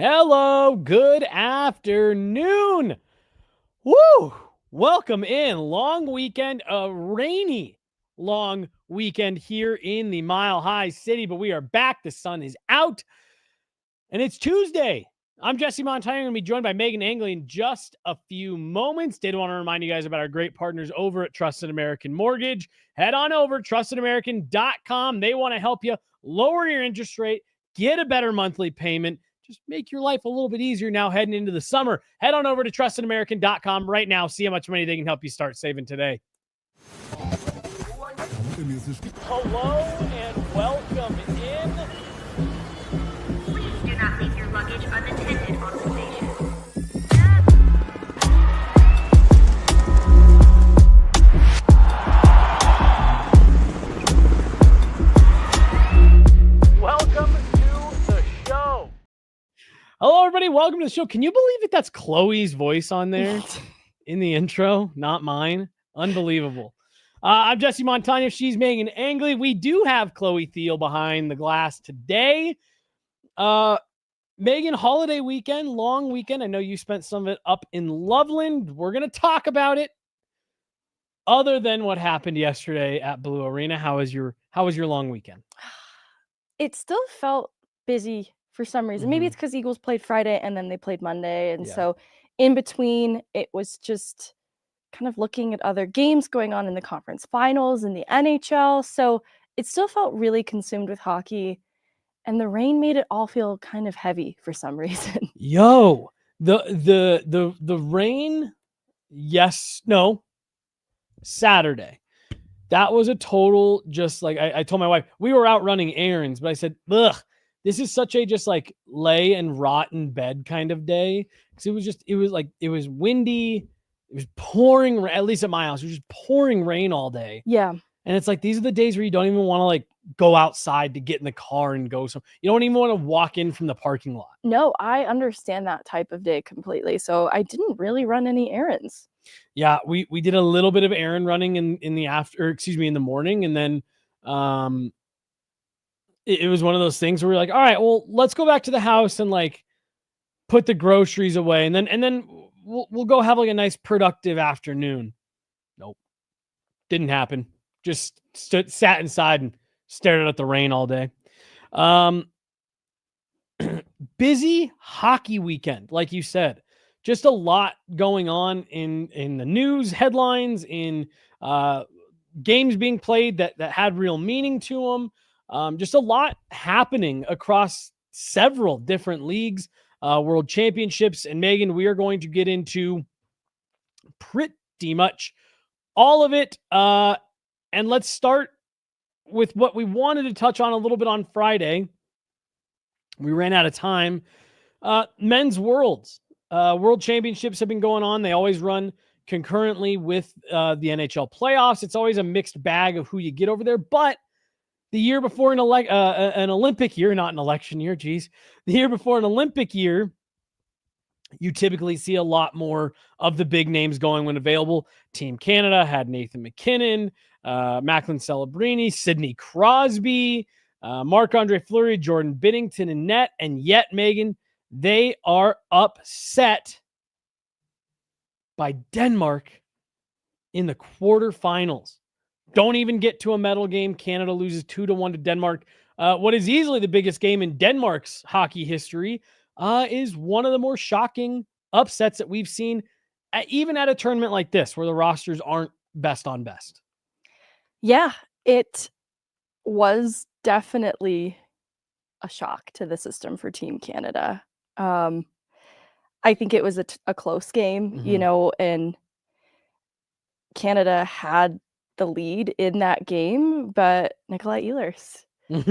Hello, good afternoon. Woo! Welcome in. Long weekend, a rainy long weekend here in the Mile High City, but we are back. The sun is out, and it's Tuesday. I'm Jesse Montano. I'm going to be joined by Meghan Angley in just a few moments. Did want to remind you guys about our great partners over at Trusted American Mortgage. Head on over, trustedamerican.com. They want to help you lower your interest rate, get a better monthly payment, just make your life a little bit easier now heading into the summer. Head on over to trustedamerican.com right now. See how much money they can help you start saving today. Hello and welcome in. Please do not leave your luggage unattended on the station. Welcome to the show. Hello, everybody. Welcome to the show. Can you believe it? That's Chloe's voice on there in the intro, not mine. Unbelievable. I'm Jesse Montano. She's Meghan Angley. We do have Chloe Thiel behind the glass today. Meghan, holiday weekend, long weekend. I know you spent some of it up in Loveland. We're going to talk about it. Other than what happened yesterday at Blue Arena, how was your long weekend? It still felt busy for some reason. Maybe it's because Eagles played Friday and then they played Monday. And so in between, it was just kind of looking at other games going on in the conference finals and the NHL. So it still felt really consumed with hockey. And the rain made it all feel kind of heavy for some reason. Yo, the rain, Saturday. That was a total, just like I told my wife, we were out running errands, but I said, this is such a just like lay and rot in bed kind of day. Because it was windy. It was pouring, at least at my house, it was just pouring rain all day. Yeah. And it's like, these are the days where you don't even want to like go outside to get in the car and go. So you don't even want to walk in from the parking lot. No, I understand that type of day completely. So I didn't really run any errands. Yeah, we did a little bit of errand running in the morning. And then it was one of those things where we're like, all right, well, let's go back to the house and like put the groceries away. And then we'll go have like a nice productive afternoon. Nope. Didn't happen. Just sat inside and stared at the rain all day. Busy hockey weekend, like you said. Just a lot going on in the news headlines, in games being played that had real meaning to them. Just a lot happening across several different leagues, world championships. And Meghan, we are going to get into pretty much all of it. And let's start with what we wanted to touch on a little bit on Friday. We ran out of time. Men's Worlds. World championships have been going on. They always run concurrently with the NHL playoffs. It's always a mixed bag of who you get over there. But the year before an Olympic year, not an election year, the year before an Olympic year, you typically see a lot more of the big names going when available. Team Canada had Nathan McKinnon, Macklin Celebrini, Sidney Crosby, Marc-Andre Fleury, Jordan Binnington in net. And yet, Meghan, they are upset by Denmark in the quarterfinals. Don't even get to a medal game. Canada loses 2-1 to Denmark. What is easily the biggest game in Denmark's hockey history is one of the more shocking upsets that we've seen, even at a tournament like this, where the rosters aren't best on best. Yeah, it was definitely a shock to the system for Team Canada. I think it was a close game, and Canada had the lead in that game, but Nikolai Ehlers.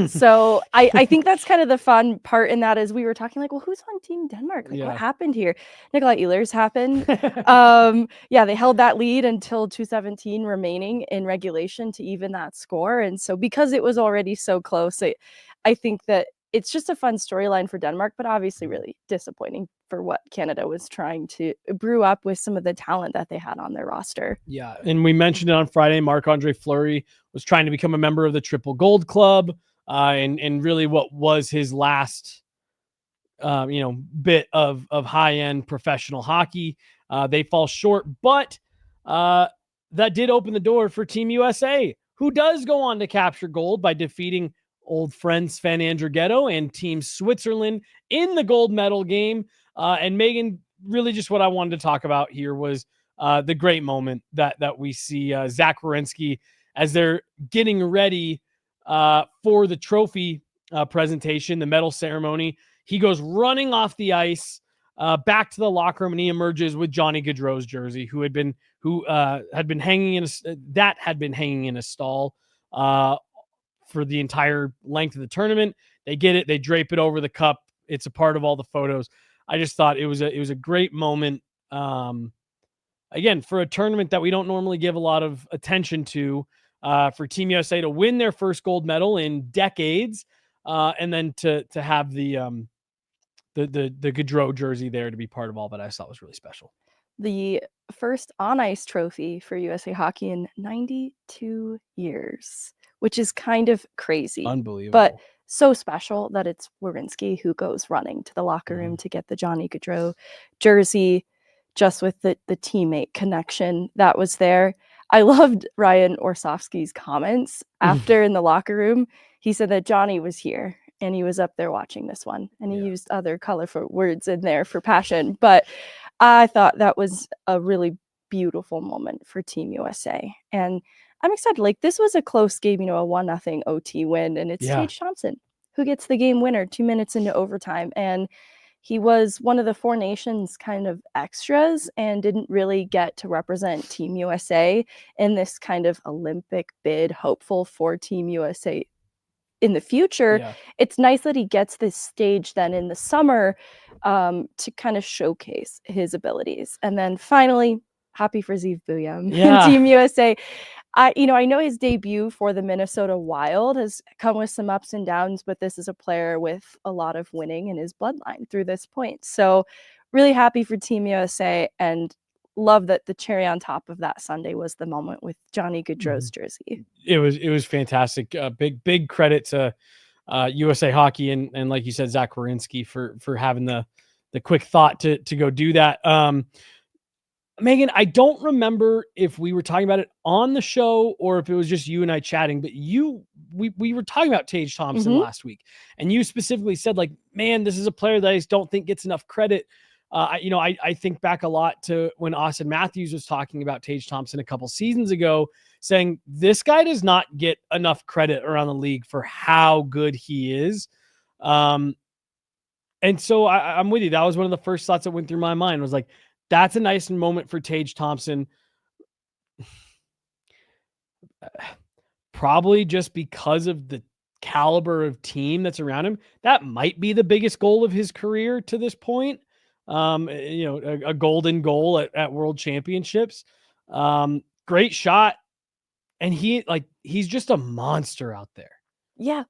So I think that's kind of the fun part in that is we were talking like, well, who's on Team Denmark? Like, what happened here? Nikolai Ehlers happened. They held that lead until 2:17 remaining in regulation to even that score. And so because it was already so close, I think that it's just a fun storyline for Denmark, but obviously really disappointing for what Canada was trying to brew up with some of the talent that they had on their roster. Yeah, and we mentioned it on Friday. Marc-Andre Fleury was trying to become a member of the Triple Gold Club, and really what was his last bit of high-end professional hockey. They fall short, but that did open the door for Team USA, who does go on to capture gold by defeating old friend Sven Andrighetto and Team Switzerland in the gold medal game. And Megan, really just what I wanted to talk about here was the great moment that we see Zach Werenski as they're getting ready for the trophy presentation, the medal ceremony. He goes running off the ice back to the locker room, and he emerges with Johnny Gaudreau's jersey, who had been hanging in a stall for the entire length of the tournament. They get it, they drape it over the cup. It's a part of all the photos. I just thought it was a great moment. Again, for a tournament that we don't normally give a lot of attention to, for Team USA to win their first gold medal in decades, and then to have the Gaudreau jersey there to be part of all that, I thought was really special. The first on-ice trophy for USA Hockey in 92 years, which is kind of crazy. Unbelievable. But so special that it's Werenski who goes running to the locker room to get the Johnny Gaudreau jersey, just with the teammate connection that was there. I loved Ryan Orsofsky's comments after in the locker room. He said that Johnny was here and he was up there watching this one, and he used other colorful words in there for passion. But I thought that was a really beautiful moment for Team USA. And I'm excited. Like, this was a close game, a 1-0 OT win, and it's Tage Thompson who gets the game winner 2 minutes into overtime. And he was one of the Four Nations kind of extras and didn't really get to represent Team USA in this kind of Olympic bid, hopeful for Team USA in the future. It's nice that he gets this stage then in the summer to kind of showcase his abilities. And then finally, happy for Zeev Buium and Team USA. I know his debut for the Minnesota Wild has come with some ups and downs, but this is a player with a lot of winning in his bloodline through this point. So really happy for Team USA, and love that the cherry on top of that Sunday was the moment with Johnny Gaudreau's jersey. It was fantastic. Big credit to USA Hockey and like you said, Zach Werenski for having the quick thought to go do that. Megan, I don't remember if we were talking about it on the show or if it was just you and I chatting, but we were talking about Tage Thompson last week, and you specifically said, like, man, this is a player that I just don't think gets enough credit. I think back a lot to when Austin Matthews was talking about Tage Thompson a couple seasons ago, saying this guy does not get enough credit around the league for how good he is. And so I'm with you. That was one of the first thoughts that went through my mind, was like, that's a nice moment for Tage Thompson. Probably just because of the caliber of team that's around him. That might be the biggest goal of his career to this point. A golden goal at World Championships. Great shot. And he's just a monster out there. Yeah.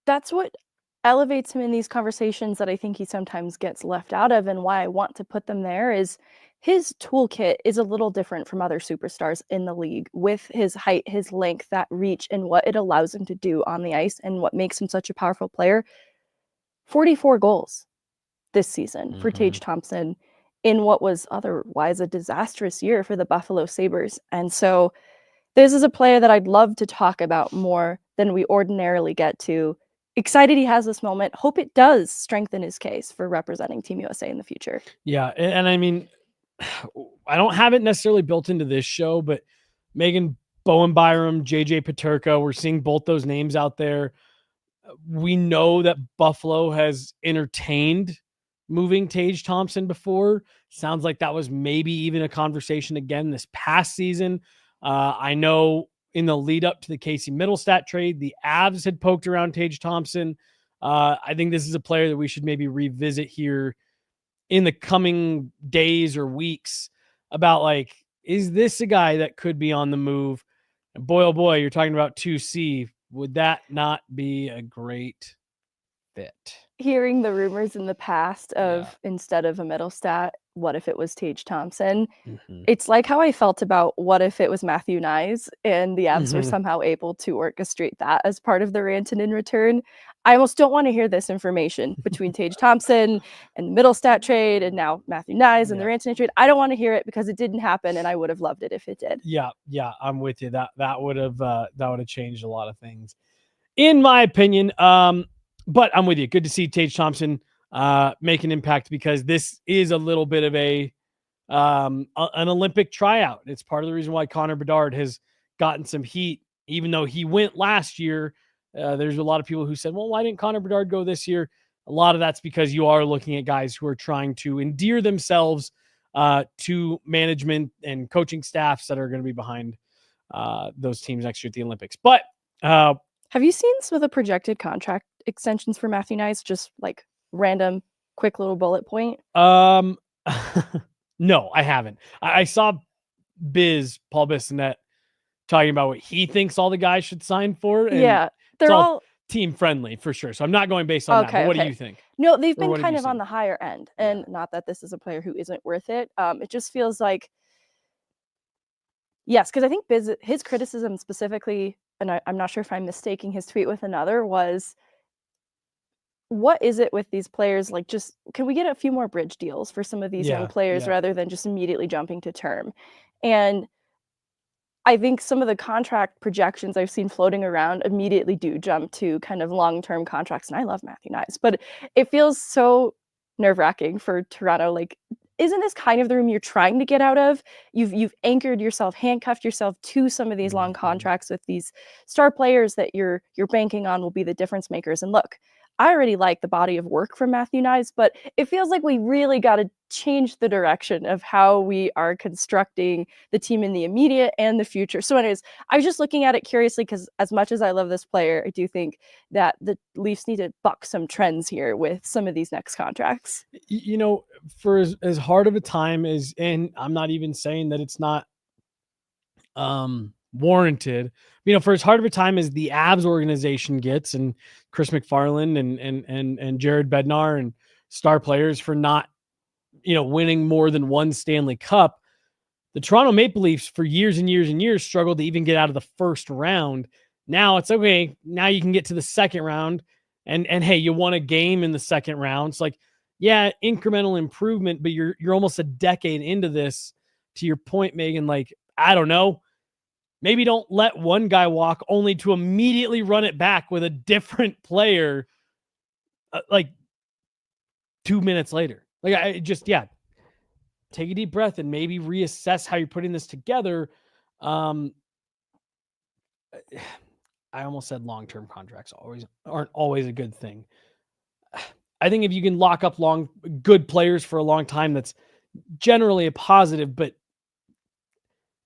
That's what elevates him in these conversations that I think he sometimes gets left out of, and why I want to put them there is his toolkit is a little different from other superstars in the league, with his height, his length, that reach, and what it allows him to do on the ice and what makes him such a powerful player. 44 goals this season for Tage Thompson in what was otherwise a disastrous year for the Buffalo Sabres. And so this is a player that I'd love to talk about more than we ordinarily get to. Excited he has this moment. Hope it does strengthen his case for representing Team USA in the future. Yeah. And I mean, I don't have it necessarily built into this show, but Megan Bowen Byram, JJ Peterka, we're seeing both those names out there. We know that Buffalo has entertained moving Tage Thompson before. Sounds like that was maybe even a conversation again this past season. I know in the lead up to the Casey Middlestat trade, the Avs had poked around Tage Thompson. I think this is a player that we should maybe revisit here in the coming days or weeks about, like, is this a guy that could be on the move? And boy, oh boy, you're talking about 2C. Would that not be a great fit? Hearing the rumors in the past of instead of a Middlestat, what if it was Tage Thompson? It's like how I felt about what if it was Matthew Nyes and the Avs were somehow able to orchestrate that as part of the Rantanen return. I almost don't want to hear this information between Tage Thompson and the Middlestat trade and now Matthew Nyes and the Rantanen trade. I don't want to hear it because it didn't happen, and I would have loved it if it did. Yeah, I'm with you. That would have changed a lot of things, in my opinion. But I'm with you. Good to see Tage Thompson make an impact, because this is a little bit of an Olympic tryout. It's part of the reason why Connor Bedard has gotten some heat, even though he went last year. There's a lot of people who said, well, why didn't Connor Bedard go this year? A lot of that's because you are looking at guys who are trying to endear themselves to management and coaching staffs that are going to be behind those teams next year at the Olympics. But have you seen some of the projected contract extensions for Matthew Nyes? Just like random, quick little bullet point. No, I haven't. I saw Paul Bissonnette talking about what he thinks all the guys should sign for. And yeah, they're all team friendly for sure. So I'm not going based on that. But what do you think? No, they've been kind of on the higher end, and not that this is a player who isn't worth it. It just feels like, yes, because I think his criticism specifically, and I'm not sure if I'm mistaking his tweet with another, was, what is it with these players? Like, just, can we get a few more bridge deals for some of these young players rather than just immediately jumping to term? And I think some of the contract projections I've seen floating around immediately do jump to kind of long-term contracts. And I love Matthew Nyes, but it feels so nerve-wracking for Toronto. Like, isn't this kind of the room you're trying to get out of? You've anchored yourself, handcuffed yourself to some of these long contracts with these star players that you're banking on will be the difference makers. And look, I already like the body of work from Matthew Nyes, but it feels like we really got to change the direction of how we are constructing the team in the immediate and the future. So anyways, I was just looking at it curiously, because as much as I love this player, I do think that the Leafs need to buck some trends here with some of these next contracts. You know, for as hard of a time as, and I'm not even saying that it's not warranted, you know, for as hard of a time as the Avs organization gets, and Chris McFarland and Jared Bednar and star players for not, you know, winning more than one Stanley Cup, the Toronto Maple Leafs for years and years and years struggled to even get out of the first round. Now it's okay. Now you can get to the second round, and hey, you won a game in the second round. It's like, yeah, incremental improvement, but you're almost a decade into this. To your point, Megan, like, I don't know, maybe don't let one guy walk only to immediately run it back with a different player like 2 minutes later. Like, I just, take a deep breath and maybe reassess how you're putting this together. I almost said long-term contracts aren't always a good thing. I think if you can lock up good players for a long time, that's generally a positive. But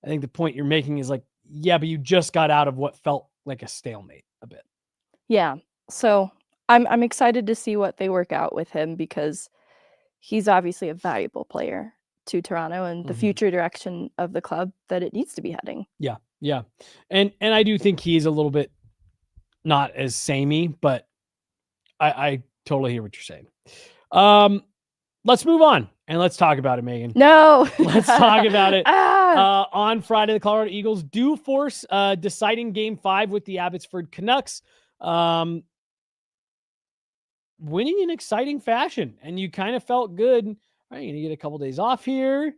I think the point you're making is like, yeah, but you just got out of what felt like a stalemate a bit. Yeah. So I'm excited to see what they work out with him, because he's obviously a valuable player to Toronto and the future direction of the club that it needs to be heading. Yeah. Yeah. And I do think he's a little bit not as samey, but I totally hear what you're saying. Let's move on and let's talk about it, Megan. No. Let's talk about it. On Friday, the Colorado Eagles do force deciding Game 5 with the Abbotsford Canucks, winning in exciting fashion. And you kind of felt good. All right, you're going to get a couple days off here.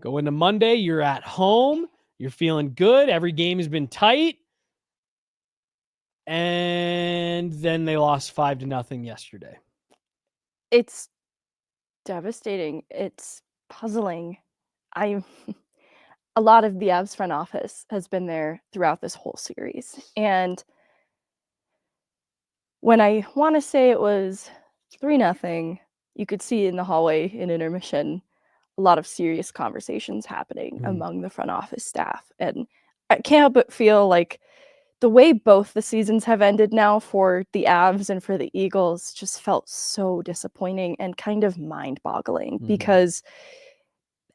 Go into Monday. You're at home. You're feeling good. Every game has been tight. And then they lost 5-0 yesterday. It's devastating. It's puzzling. A lot of the Avs front office has been there throughout this whole series. And when I want to say it was 3-0, you could see in the hallway in intermission a lot of serious conversations happening among the front office staff. And I can't help but feel like the way both the seasons have ended now for the Avs and for the Eagles just felt so disappointing and kind of mind-boggling, because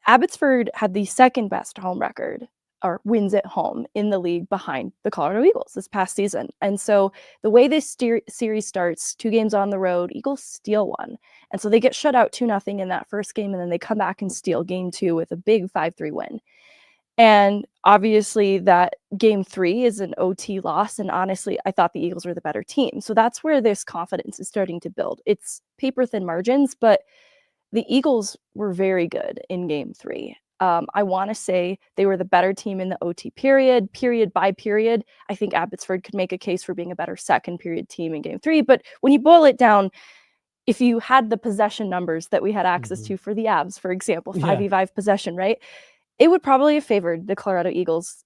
Abbotsford had the second best home record, or wins at home, in the league behind the Colorado Eagles this past season. And so the way this series starts, 2 games on the road, Eagles steal one. And so they get shut out 2-0 in that first game, and then they come back and steal game 2 with a big 5-3 win. And obviously that game 3 is an OT loss. And honestly, I thought the Eagles were the better team. So that's where this confidence is starting to build. It's paper thin margins, but the Eagles were very good in game 3. I want to say they were the better team in the OT period by period. I think Abbotsford could make a case for being a better second period team in game 3. But when you boil it down, if you had the possession numbers that we had access to for the Avs, for example, 5v5 possession, right? It would probably have favored the Colorado Eagles,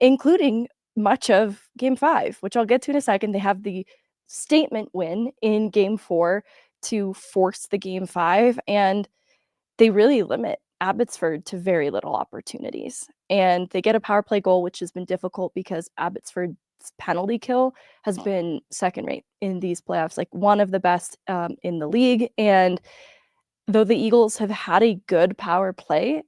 including much of game 5, which I'll get to in a second. They have the statement win in game 4 to force the game 5, and they really limit Abbotsford to very little opportunities. And they get a power play goal, which has been difficult because Abbotsford's penalty kill has been second rate in these playoffs, like one of the best in the league. And though the Eagles have had a good power play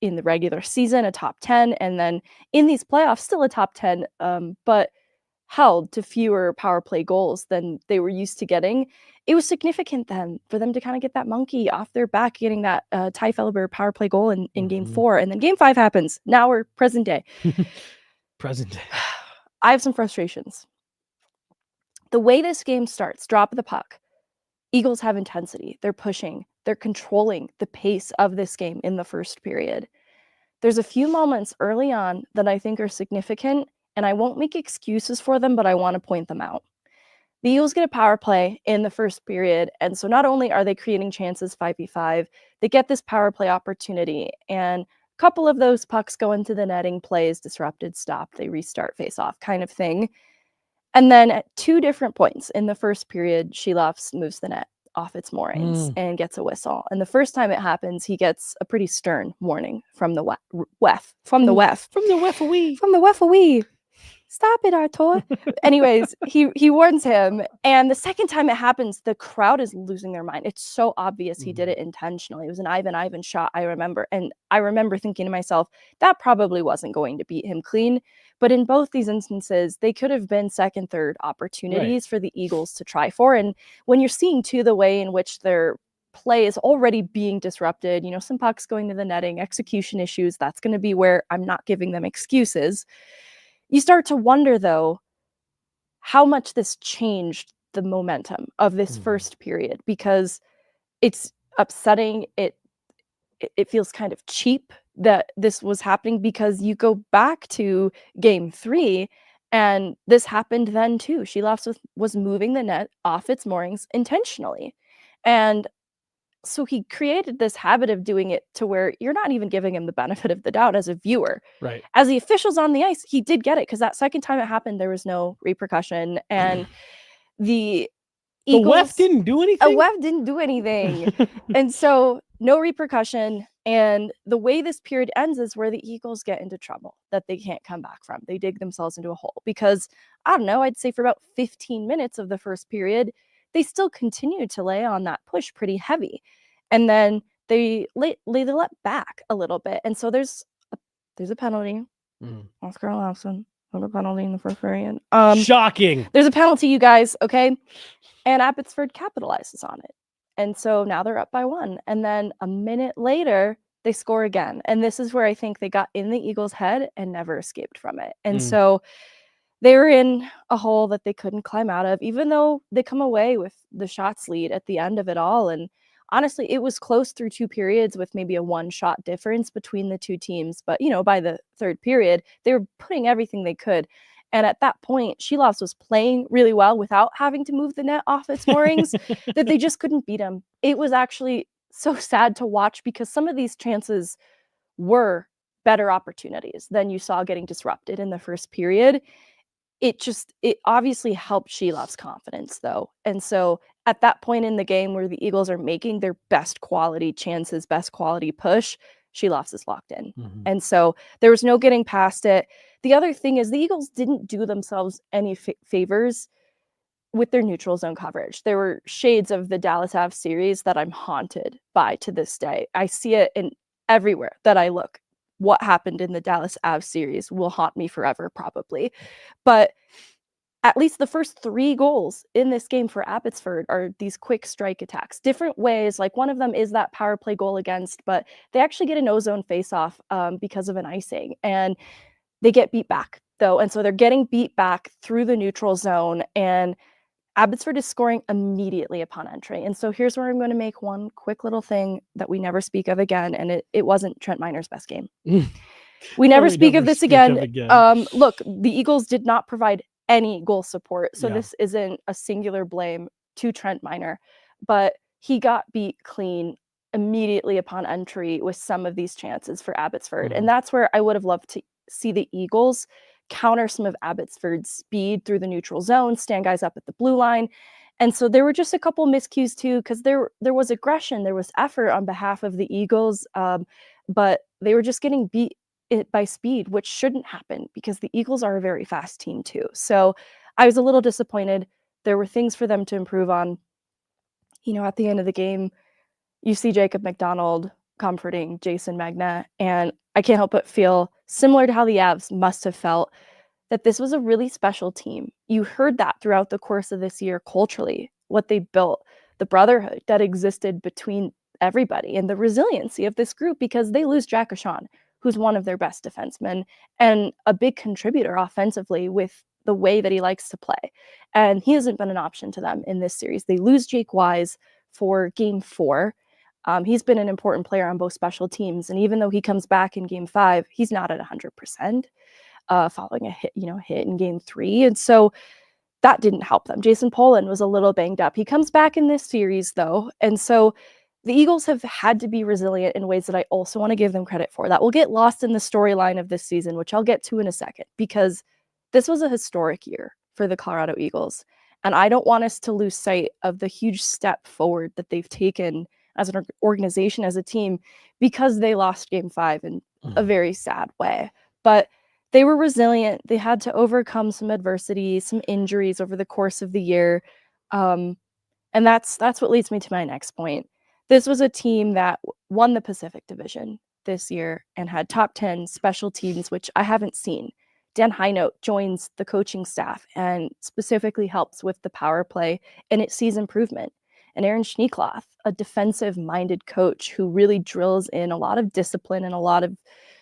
in the regular season, a top 10, and then in these playoffs, still a top 10, but held to fewer power play goals than they were used to getting, it was significant then for them to kind of get that monkey off their back, getting that Ty Felber power play goal in game 4. And then game 5 happens. Now we're present day. Present day. I have some frustrations. The way this game starts, drop of the puck, Eagles have intensity. They're pushing. They're controlling the pace of this game in the first period. There's a few moments early on that I think are significant, and I won't make excuses for them, but I want to point them out. The Eagles get a power play in the first period, and so not only are they creating chances 5v5, they get this power play opportunity, and a couple of those pucks go into the netting, plays disrupted, stopped, they restart face-off kind of thing. And then at 2 different points in the first period, Sheloffs moves the net off its moorings and gets a whistle. And the first time it happens, he gets a pretty stern warning from the referee. Stop it, Artur. Anyways, he warns him. And the second time it happens, the crowd is losing their mind. It's so obvious he did it intentionally. It was an Ivan shot, I remember. And I remember thinking to myself, that probably wasn't going to beat him clean. But in both these instances, they could have been second, third opportunities for the Eagles to try for. And when you're seeing, too, the way in which their play is already being disrupted, some pucks going to the netting, execution issues, that's going to be where I'm not giving them excuses. You start to wonder, though, how much this changed the momentum of this first period, because it's upsetting. It feels kind of cheap that this was happening, because you go back to game 3 and this happened then too. Sheloffs was moving the net off its moorings intentionally. And so he created this habit of doing it to where you're not even giving him the benefit of the doubt as a viewer. Right. As the officials on the ice, he did get it, because that second time it happened, there was no repercussion. And the Eagles... WEF didn't do anything? A WEF didn't do anything. And so no repercussion. And the way this period ends is where the Eagles get into trouble that they can't come back from. They dig themselves into a hole because, I don't know, I'd say for about 15 minutes of the first period, they still continued to lay on that push pretty heavy. And then they let back a little bit. And so there's a penalty. Oscar Olafson had a penalty in the first period. Shocking. There's a penalty, you guys, okay? And Abbotsford capitalizes on it. And so now they're up by 1. And then a minute later, they score again. And this is where I think they got in the Eagles' head and never escaped from it. And so they were in a hole that they couldn't climb out of, even though they come away with the shots lead at the end of it all. And honestly, it was close through 2 periods with maybe a 1-shot difference between the 2 teams. But, by the third period, they were putting everything they could. And at that point, Sheloffs was playing really well without having to move the net off its moorings, that they just couldn't beat him. It was actually so sad to watch, because some of these chances were better opportunities than you saw getting disrupted in the first period. It obviously helped Sheloffs' confidence, though. And so at that point in the game where the Eagles are making their best quality chances, best quality push, Sheloffs is locked in. And so there was no getting past it. The other thing is the Eagles didn't do themselves any favors with their neutral zone coverage. There were shades of the Dallas Avs series that I'm haunted by to this day. I see it in everywhere that I look. What happened in the Dallas Avs series will haunt me forever, probably. But at least the first 3 goals in this game for Abbotsford are these quick strike attacks. Different ways, like one of them is that power play goal against, but they actually get a no-zone face-off because of an icing, and they get beat back, though, and so they're getting beat back through the neutral zone, and Abbotsford is scoring immediately upon entry. And so here's where I'm going to make one quick little thing that we never speak of again, and it wasn't Trent Miner's best game. We never speak of this again. Look, the Eagles did not provide any goal support, so this isn't a singular blame to Trent Miner, but he got beat clean immediately upon entry with some of these chances for Abbotsford. And that's where I would have loved to see the Eagles counter some of Abbotsford's speed through the neutral zone, stand guys up at the blue line. And so there were just a couple miscues too, because there was aggression, there was effort on behalf of the Eagles, but they were just getting beat by speed, which shouldn't happen because the Eagles are a very fast team too. So I was a little disappointed. There were things for them to improve on. At the end of the game, you see Jacob McDonald comforting Jason Magna, and I can't help but feel similar to how the Avs must have felt, that this was a really special team. You heard that throughout the course of this year culturally, what they built, the brotherhood that existed between everybody, and the resiliency of this group, because they lose Jack O'Shawn, who's one of their best defensemen and a big contributor offensively with the way that he likes to play. And he hasn't been an option to them in this series. They lose Jake Wise for Game 4. He's been an important player on both special teams. And even though he comes back in Game 5, he's not at 100% following a hit in Game 3. And so that didn't help them. Jason Poland was a little banged up. He comes back in this series, though. And so the Eagles have had to be resilient in ways that I also want to give them credit for. That will get lost in the storyline of this season, which I'll get to in a second, because this was a historic year for the Colorado Eagles. And I don't want us to lose sight of the huge step forward that they've taken as an organization, as a team, because they lost Game 5 in a very sad way. But they were resilient. They had to overcome some adversity, some injuries over the course of the year. And that's what leads me to my next point. This was a team that won the Pacific Division this year and had top 10 special teams, which I haven't seen. Dan Heinout joins the coaching staff and specifically helps with the power play, and it sees improvement. And Aaron Schneekloth, a defensive-minded coach who really drills in a lot of discipline and a lot of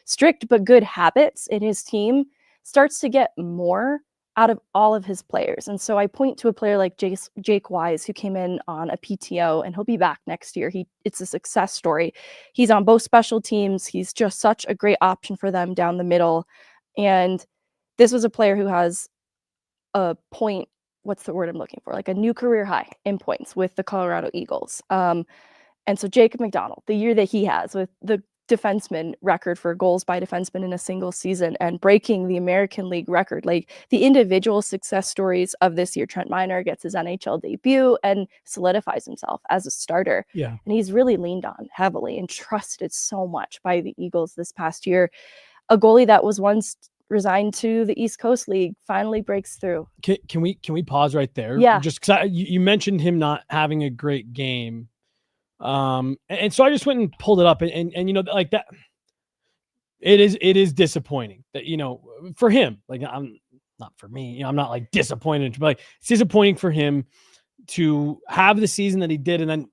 strict but good habits in his team, starts to get more out of all of his players. And so I point to a player like Jake Wise, who came in on a PTO, and he'll be back next year. It's a success story. He's on both special teams. He's just such a great option for them down the middle. And this was a player who has a point, what's the word I'm looking for? Like a new career high in points with the Colorado Eagles. And so Jacob McDonald, the year that he has with the defenseman record for goals by defenseman in a single season and breaking the American League record, like the individual success stories of this year. Trent Miner gets his NHL debut and solidifies himself as a starter. Yeah. And he's really leaned on heavily and trusted so much by the Eagles this past year. A goalie that was once resigned to the East Coast League finally breaks through. Can we pause right there? Yeah. Just because you mentioned him not having a great game. And so I just went and pulled it up and like that, it is disappointing that, for him, like I'm not for me, I'm not like disappointed, but like it's disappointing for him to have the season that he did. And then,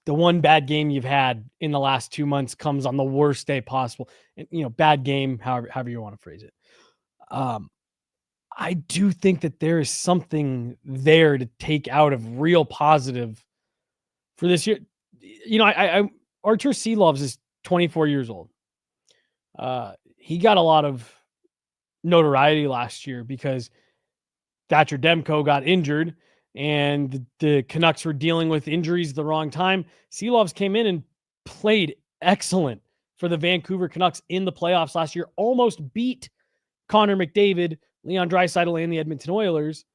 the one bad game you've had in the last 2 months comes on the worst day possible. And, bad game, however you want to phrase it. I do think that there is something there to take out of real positive for this year. Artur Silovs is 24 years old. He got a lot of notoriety last year because Thatcher Demko got injured and the Canucks were dealing with injuries at the wrong time. Silovs came in and played excellent for the Vancouver Canucks in the playoffs last year, almost beat Connor McDavid, Leon Draisaitl, and the Edmonton Oilers.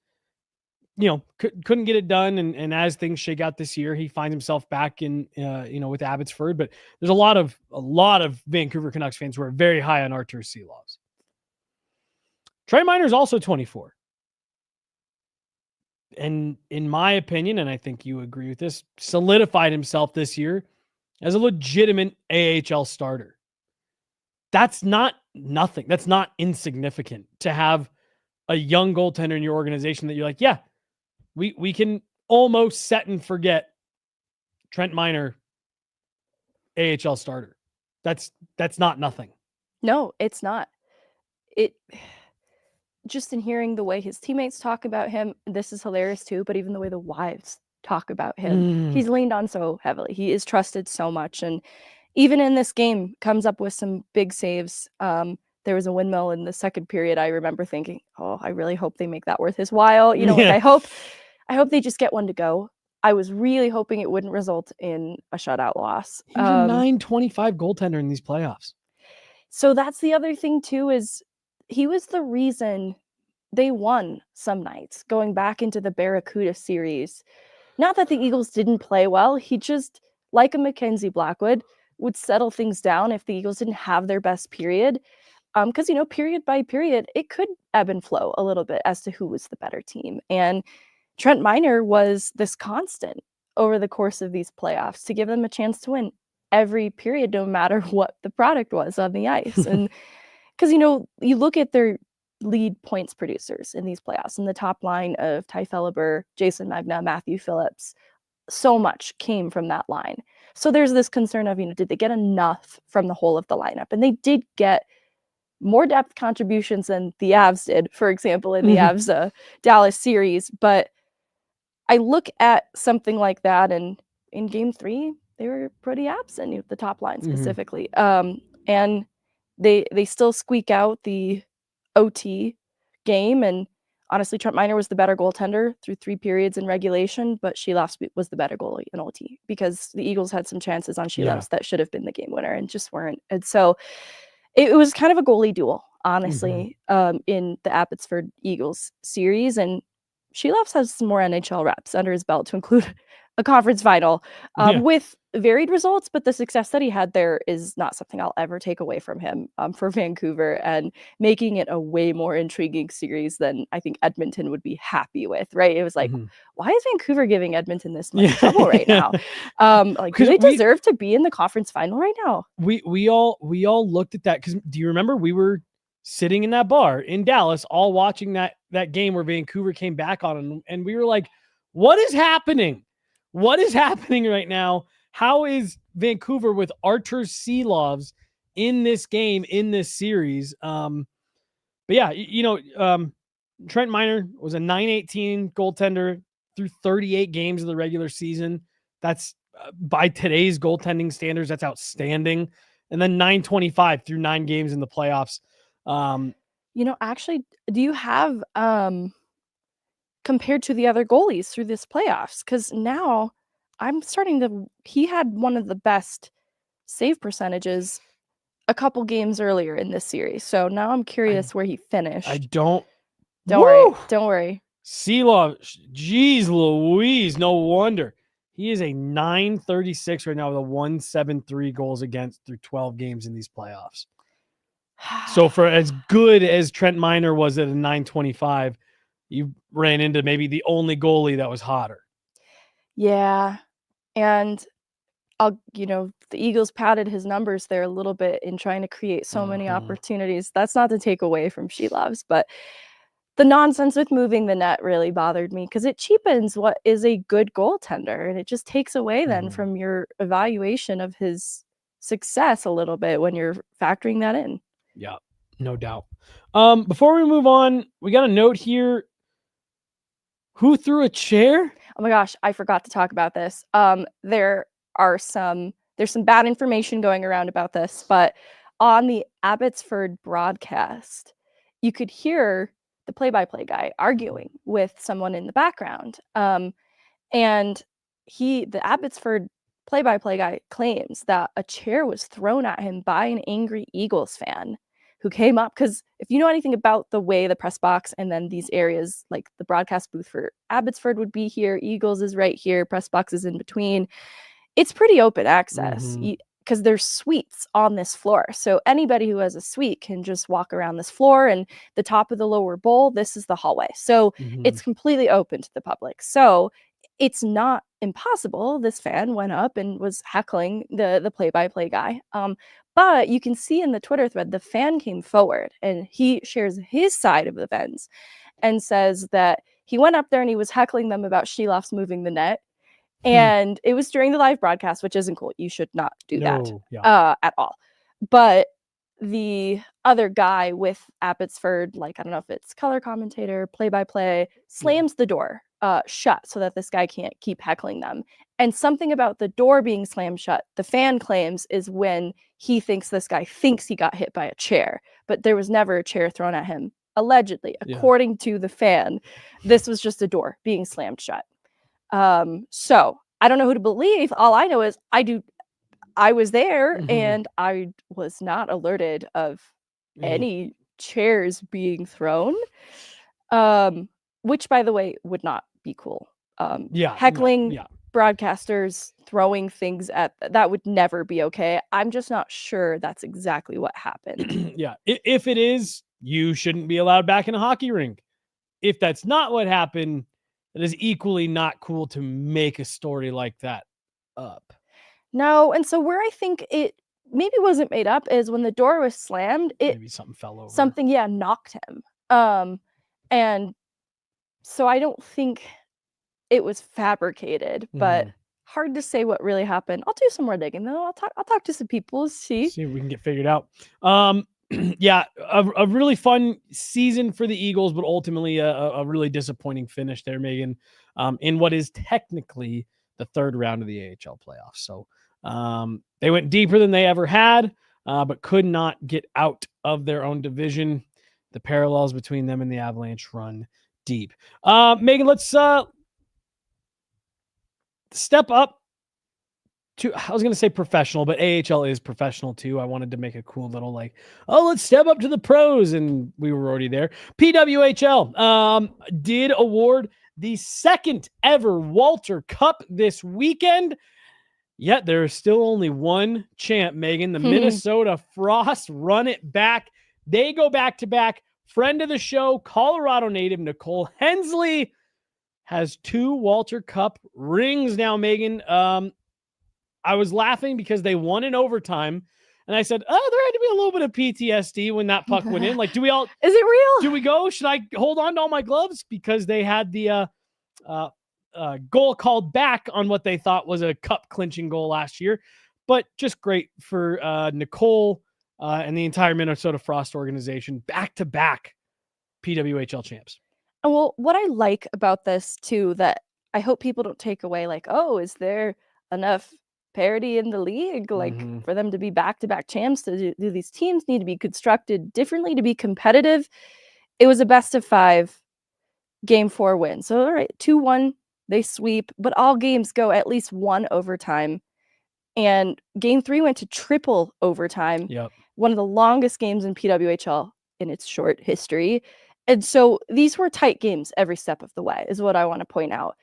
Couldn't get it done. And as things shake out this year, he finds himself back in, with Abbotsford. But there's a lot of Vancouver Canucks fans who are very high on Artur Silovs. Trey Miner's also 24. And in my opinion, and I think you agree with this, solidified himself this year as a legitimate AHL starter. That's not nothing. That's not insignificant to have a young goaltender in your organization that you're like, yeah, we can almost set and forget Trent Miner, AHL starter. That's not nothing. No, it's not. It just in hearing the way his teammates talk about him, this is hilarious too, but even the way the wives talk about him, he's leaned on so heavily. He is trusted so much. And even in this game, comes up with some big saves. There was a windmill in the second period. I remember thinking, oh, I really hope they make that worth his while. You know, like I hope they just get one to go. I was really hoping it wouldn't result in a shutout loss. He's a .925 goaltender in these playoffs. So that's the other thing too, is he was the reason they won some nights going back into the Barracuda series. Not that the Eagles didn't play well. He just, like a Mackenzie Blackwood, would settle things down if the Eagles didn't have their best period. Because, you know, period by period, it could ebb and flow a little bit as to who was the better team. And Trent Miner was this constant over the course of these playoffs to give them a chance to win every period, no matter what the product was on the ice. And because, you know, you look at their lead points producers in these playoffs, and the top line of Ty Felleber, Jason Magna, Matthew Phillips, so much came from that line. So there's this concern of, you know, did they get enough from the whole of the lineup? And they did get more depth contributions than the Avs did, for example, in the Avs Dallas series. But I look at something like that, and in game 3, they were pretty absent, you know, the top line specifically. And they still squeak out the OT game. And honestly, Trent Miner was the better goaltender through 3 periods in regulation, but Sheloff was the better goalie in OT because the Eagles had some chances on Sheloff that should have been the game winner and just weren't. And so it was kind of a goalie duel, honestly, in the Abbotsford Eagles series. And Sheloff has some more NHL reps under his belt, to include a conference final with varied results, but the success that he had there is not something I'll ever take away from him for Vancouver, and making it a way more intriguing series than I think Edmonton would be happy with, right? It was like, why is Vancouver giving Edmonton this much trouble right now? Like, do they deserve to be in the conference final right now? We all looked at that, because do you remember we were sitting in that bar in Dallas all watching that game where Vancouver came back on them, and we were like, what is happening? What is happening right now? How is Vancouver with Artur Silovs in this game, in this series? But yeah, you know, Trent Miner was a .918 goaltender through 38 games of the regular season. That's by today's goaltending standards, that's outstanding. And then .925 through 9 games in the playoffs. You know, actually, do you have compared to the other goalies through this playoffs? Because now I'm starting to, he had one of the best save percentages a couple games earlier in this series. So now I'm curious where he finished. Don't worry. Silov, geez Louise, no wonder. He is a .936 right now with a .173 goals against through 12 games in these playoffs. So for as good as Trent Miner was at a .925, you ran into maybe the only goalie that was hotter. Yeah. And the Eagles padded his numbers there a little bit in trying to create so many opportunities. That's not to take away from Shelovs, but the nonsense with moving the net really bothered me, because it cheapens what is a good goaltender, and it just takes away then from your evaluation of his success a little bit when you're factoring that in. Yeah, no doubt. Before we move on, we got a note here. Who threw a chair? Oh my gosh, I forgot to talk about this. There's some bad information going around about this, but on the Abbotsford broadcast, you could hear the play-by-play guy arguing with someone in the background. And the Abbotsford play-by-play guy claims that a chair was thrown at him by an angry Eagles fan who came up, because if you know anything about the way the press box and then these areas, like the broadcast booth for Abbotsford would be here, Eagles is right here, press box is in between. It's pretty open access because there's suites on this floor. So anybody who has a suite can just walk around this floor, and the top of the lower bowl, this is the hallway. So it's completely open to the public. So it's not impossible. This fan went up and was heckling the play-by-play guy. But you can see in the Twitter thread, the fan came forward and he shares his side of events and says that he went up there and he was heckling them about Sheloff's moving the net. And it was during the live broadcast, which isn't cool. You should not do that at all. But the other guy with Abbotsford, like, I don't know if it's color commentator, play-by-play, slams the door shut so that this guy can't keep heckling them. And something about the door being slammed shut, the fan claims, is when he thinks this guy thinks he got hit by a chair, but there was never a chair thrown at him. Allegedly, according to the fan, this was just a door being slammed shut. So I don't know who to believe. All I know is I was there and I was not alerted of any chairs being thrown, which, by the way, would not be cool. Heckling broadcasters, throwing things at that would never be okay. I'm just not sure that's exactly what happened. If it is, you shouldn't be allowed back in a hockey rink. If that's not what happened, it is equally not cool to make a story like that up. No, and so where I think it maybe wasn't made up is when the door was slammed, maybe something fell over. Something, knocked him. And so I don't think it was fabricated, but hard to say what really happened. I'll do some more digging though. I'll talk to some people, see if we can get figured out. A really fun season for the Eagles, but ultimately a really disappointing finish there, Megan, in what is technically the third round of the AHL playoffs. So they went deeper than they ever had, but could not get out of their own division. The parallels between them and the Avalanche run deep. Megan, let's step up to, I was going to say professional, but AHL is professional too. I wanted to make a cool little let's step up to the pros, and we were already there. PWHL did award the second ever Walter Cup this weekend. Yet there is still only one champ, Megan. The Minnesota Frost run it back. They go back-to-back. Friend of the show, Colorado native Nicole Hensley has 2 Walter Cup rings now, Megan. I was laughing because they won in overtime. And I said, there had to be a little bit of PTSD when that puck went in. Like, do we all... Is it real? Do we go? Should I hold on to all my gloves? Because they had the goal called back on what they thought was a cup-clinching goal last year. But just great for Nicole and the entire Minnesota Frost organization. Back-to-back PWHL champs. Well, what I like about this, too, that I hope people don't take away, is there enough parity in the league, for them to be back-to-back champs? Do these teams need to be constructed differently to be competitive? It was a best-of-5 Game 4 win. So, all right, 2-1, they sweep, but all games go at least 1 overtime. And Game 3 went to triple overtime. Yep. One of the longest games in PWHL in its short history. And so these were tight games every step of the way, is what I want to point out.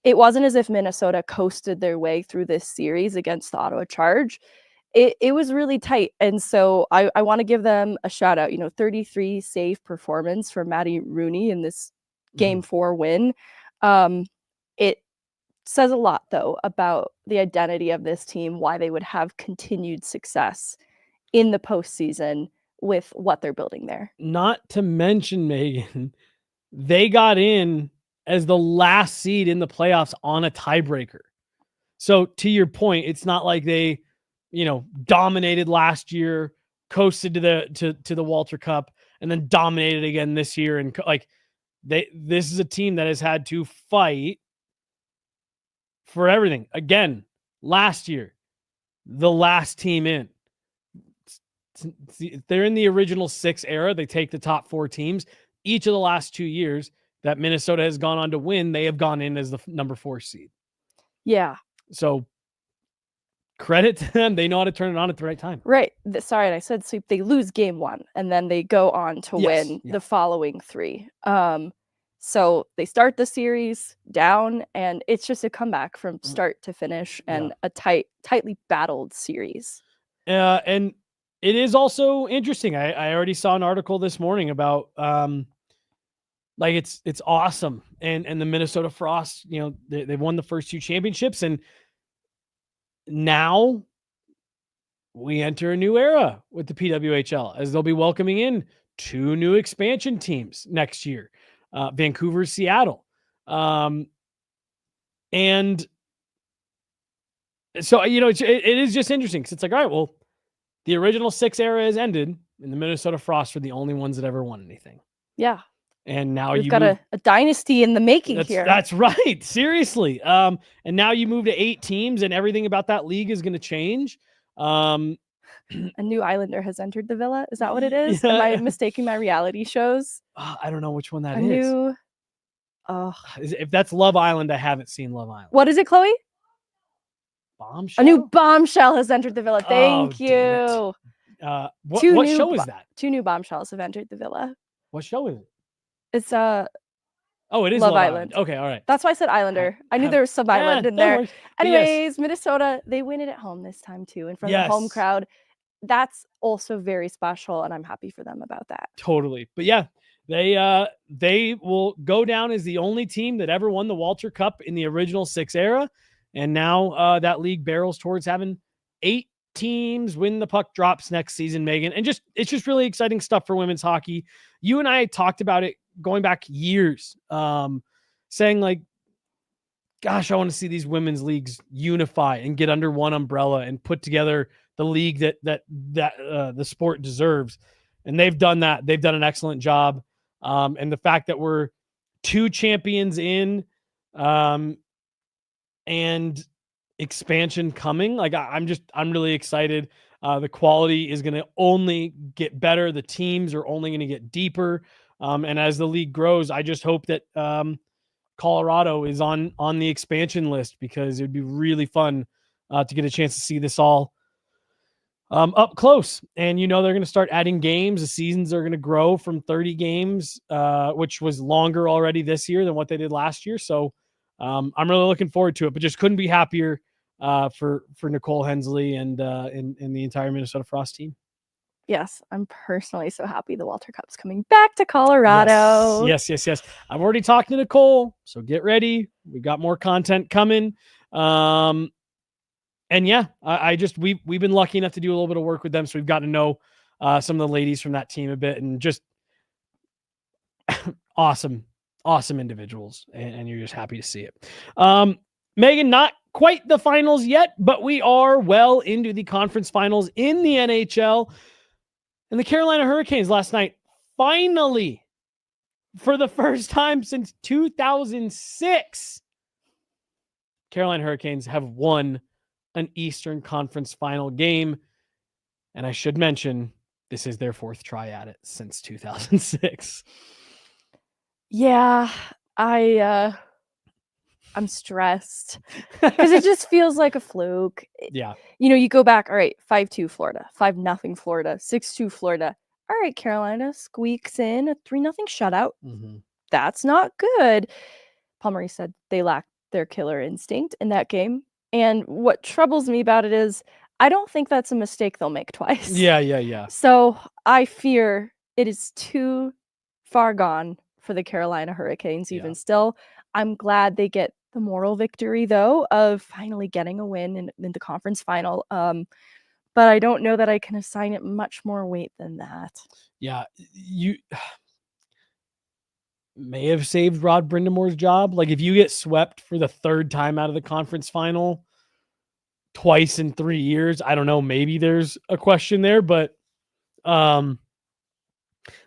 It wasn't as if Minnesota coasted their way through this series against the Ottawa Charge. It was really tight. And so I want to give them a shout out. 33 save performance for Maddie Rooney in this Game 4 win. It says a lot, though, about the identity of this team, why they would have continued success in the postseason with what they're building there. Not to mention, Megan, they got in as the last seed in the playoffs on a tiebreaker. So to your point, it's not like they, dominated last year, coasted to the Walter Cup, and then dominated again this year. And this is a team that has had to fight for everything. Again, last year, the last team in. They're in the original 6 era. They take the top 4 teams. Each of the last 2 years that Minnesota has gone on to win, they have gone in as the number 4 seed. Yeah. So credit to them. They know how to turn it on at the right time. Right. Sorry, I said sweep. They lose Game 1, and then they go on to win the following 3. So they start the series down, and it's just a comeback from start to finish, and a tightly battled series. And it is also interesting. I already saw an article this morning about Like it's awesome. And the Minnesota Frost, you know, they've won the first 2 championships, and now we enter a new era with the PWHL, as they'll be welcoming in 2 new expansion teams next year, Vancouver, Seattle. And so, you know, it is just interesting, because it's like, all right, well, the original 6 era has ended, and the Minnesota Frost were the only ones that ever won anything. Yeah. And now we've got a dynasty in the making here. That's right. Seriously. And now you move to 8 teams, and everything about that league is going to change. A new Islander has entered the villa. Is that what it is? Yeah. Am I mistaking my reality shows? I don't know which one that is. New. If that's Love Island, I haven't seen Love Island. What is it, Chloe? Bombshell? A new Bombshell has entered the villa. Thank you. What show is that? 2 new Bombshells have entered the villa. What show is it? It's it is Love Island. Okay, all right. That's why I said Islander. I knew there was some island in there. Anyways, Minnesota, they win it at home this time too, in front of the home crowd. That's also very special, and I'm happy for them about that. Totally. But yeah, they will go down as the only team that ever won the Walter Cup in the original 6 era, and now that league barrels towards having 8 teams when the puck drops next season, Megan. And it's just really exciting stuff for women's hockey. You and I talked about it going back years, saying like, gosh, I want to see these women's leagues unify and get under one umbrella and put together the league that the sport deserves. And they've done that. They've done an excellent job. And the fact that we're 2 champions in, and expansion coming, like I'm really excited. The quality is going to only get better. The teams are only going to get deeper. And as the league grows, I just hope that Colorado is on the expansion list, because it would be really fun to get a chance to see this all up close. And, you know, they're going to start adding games. The seasons are going to grow from 30 games, which was longer already this year than what they did last year. So I'm really looking forward to it, but just couldn't be happier for Nicole Hensley and the entire Minnesota Frost team. Yes, I'm personally so happy the Walter Cup's coming back to Colorado. Yes. I've already talked to Nicole, so get ready. We got more content coming. And yeah, we've been lucky enough to do a little bit of work with them, so we've got to know some of the ladies from that team a bit, and just awesome individuals, and you're just happy to see it. Megan, not quite the finals yet, but we are well into the conference finals in the NHL. And the Carolina Hurricanes last night, finally, for the first time since 2006, Carolina Hurricanes have won an Eastern Conference final game. And I should mention, this is their 4th try at it since 2006. Yeah, I'm stressed because it just feels like a fluke. Yeah. You know, you go back, all right, 5-2 Florida, 5-0 Florida, 6-2 Florida. All right, Carolina squeaks in a 3-0 shutout. Mm-hmm. That's not good. Paul Maurice said they lacked their killer instinct in that game. And what troubles me about it is I don't think that's a mistake they'll make twice. Yeah. So I fear it is too far gone for the Carolina Hurricanes even still. I'm glad they get the moral victory, though, of finally getting a win in the conference final. But I don't know that I can assign it much more weight than that. Yeah, you may have saved Rod Brindamore's job. Like, if you get swept for the 3rd time out of the conference final twice in 3 years, I don't know, maybe there's a question there, but I'm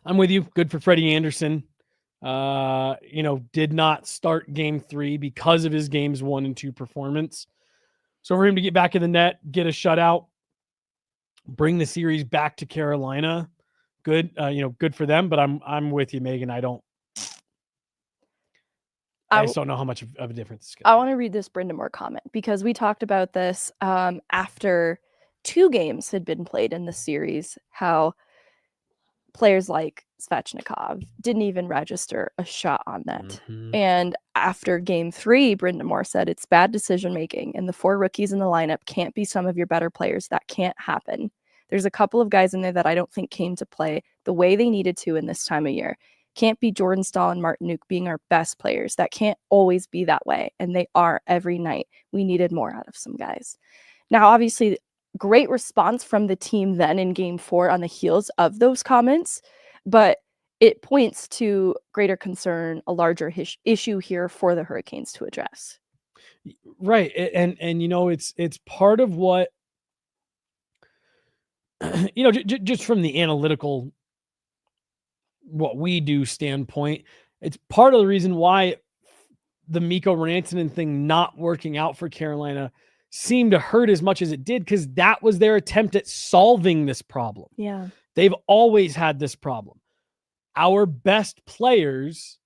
with you. Good for Freddie Anderson. Did not start game 3 because of his games 1 and 2 performance. So for him to get back in the net, get a shutout, bring the series back to Carolina, good. Good for them. But I'm with you, Megan. I just don't know how much of a difference it's going to be. I want to read this Brindamore comment, because we talked about this after 2 games had been played in the series, how players like Svechnikov didn't even register a shot on net. Mm-hmm. And after game 3, Brindamore said it's bad decision making, and the 4 rookies in the lineup can't be some of your better players. That can't happen. There's a couple of guys in there that I don't think came to play the way they needed to in this time of year. can't be Jordan Stahl and Martin Nuke being our best players. That can't always be that way. And they are every night. We needed more out of some guys. Now, obviously, great response from the team then in Game 4 on the heels of those comments, but it points to greater concern, a larger issue here for the Hurricanes to address. Right. And it's part of what, just from the analytical, what we do standpoint, it's part of the reason why the Mikko Rantanen thing not working out for Carolina seemed to hurt as much as it did, because that was their attempt at solving this problem. Yeah. They've always had this problem. Our best players,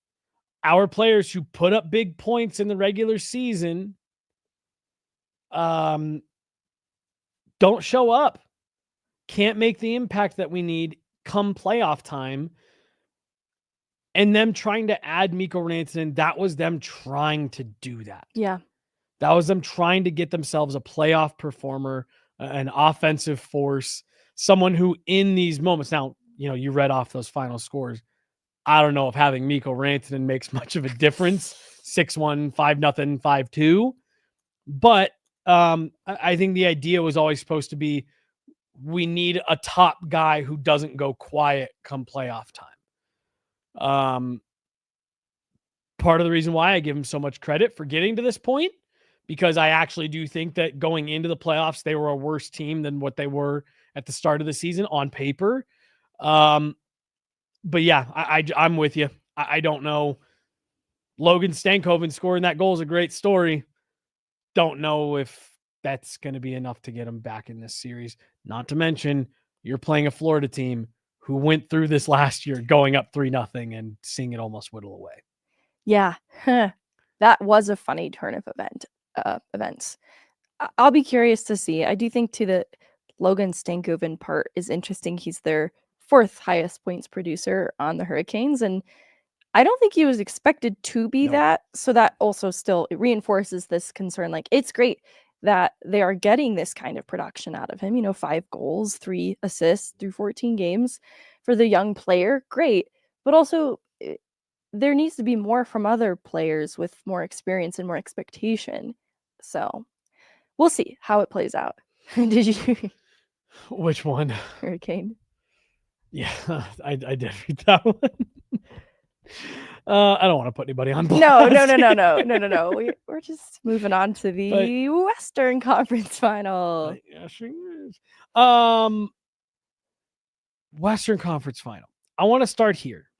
our players who put up big points in the regular season, don't show up, can't make the impact that we need come playoff time. And them trying to add Mikko Rantanen, that was them trying to do that. Yeah. That was them trying to get themselves a playoff performer, an offensive force, someone who in these moments, now, you read off those final scores. I don't know if having Mikko Rantanen makes much of a difference. 6-1, 5-0, 5-2. But I think the idea was always supposed to be, we need a top guy who doesn't go quiet come playoff time. Part of the reason why I give him so much credit for getting to this point, because I actually do think that going into the playoffs, they were a worse team than what they were at the start of the season on paper. But yeah, I'm with you. I don't know. Logan Stankoven scoring that goal is a great story. Don't know if that's going to be enough to get him back in this series. Not to mention, you're playing a Florida team who went through this last year going up 3-0 and seeing it almost whittle away. Yeah. That was a funny turn of events. I'll be curious to see. I do think to the Logan Stankoven part is interesting. He's their 4th highest points producer on the Hurricanes, and I don't think he was expected to be that. So that also still reinforces this concern. Like, it's great that they are getting this kind of production out of him. 5 goals, 3 assists through 14 games for the young player. Great. But also, there needs to be more from other players with more experience and more expectation. So we'll see how it plays out. Did you? Which one? Hurricane. Yeah, I did read that one. I don't want to put anybody on blast. No. We're just moving on to the Western Conference Final. Yeah, sure is. Western Conference Final. I want to start here.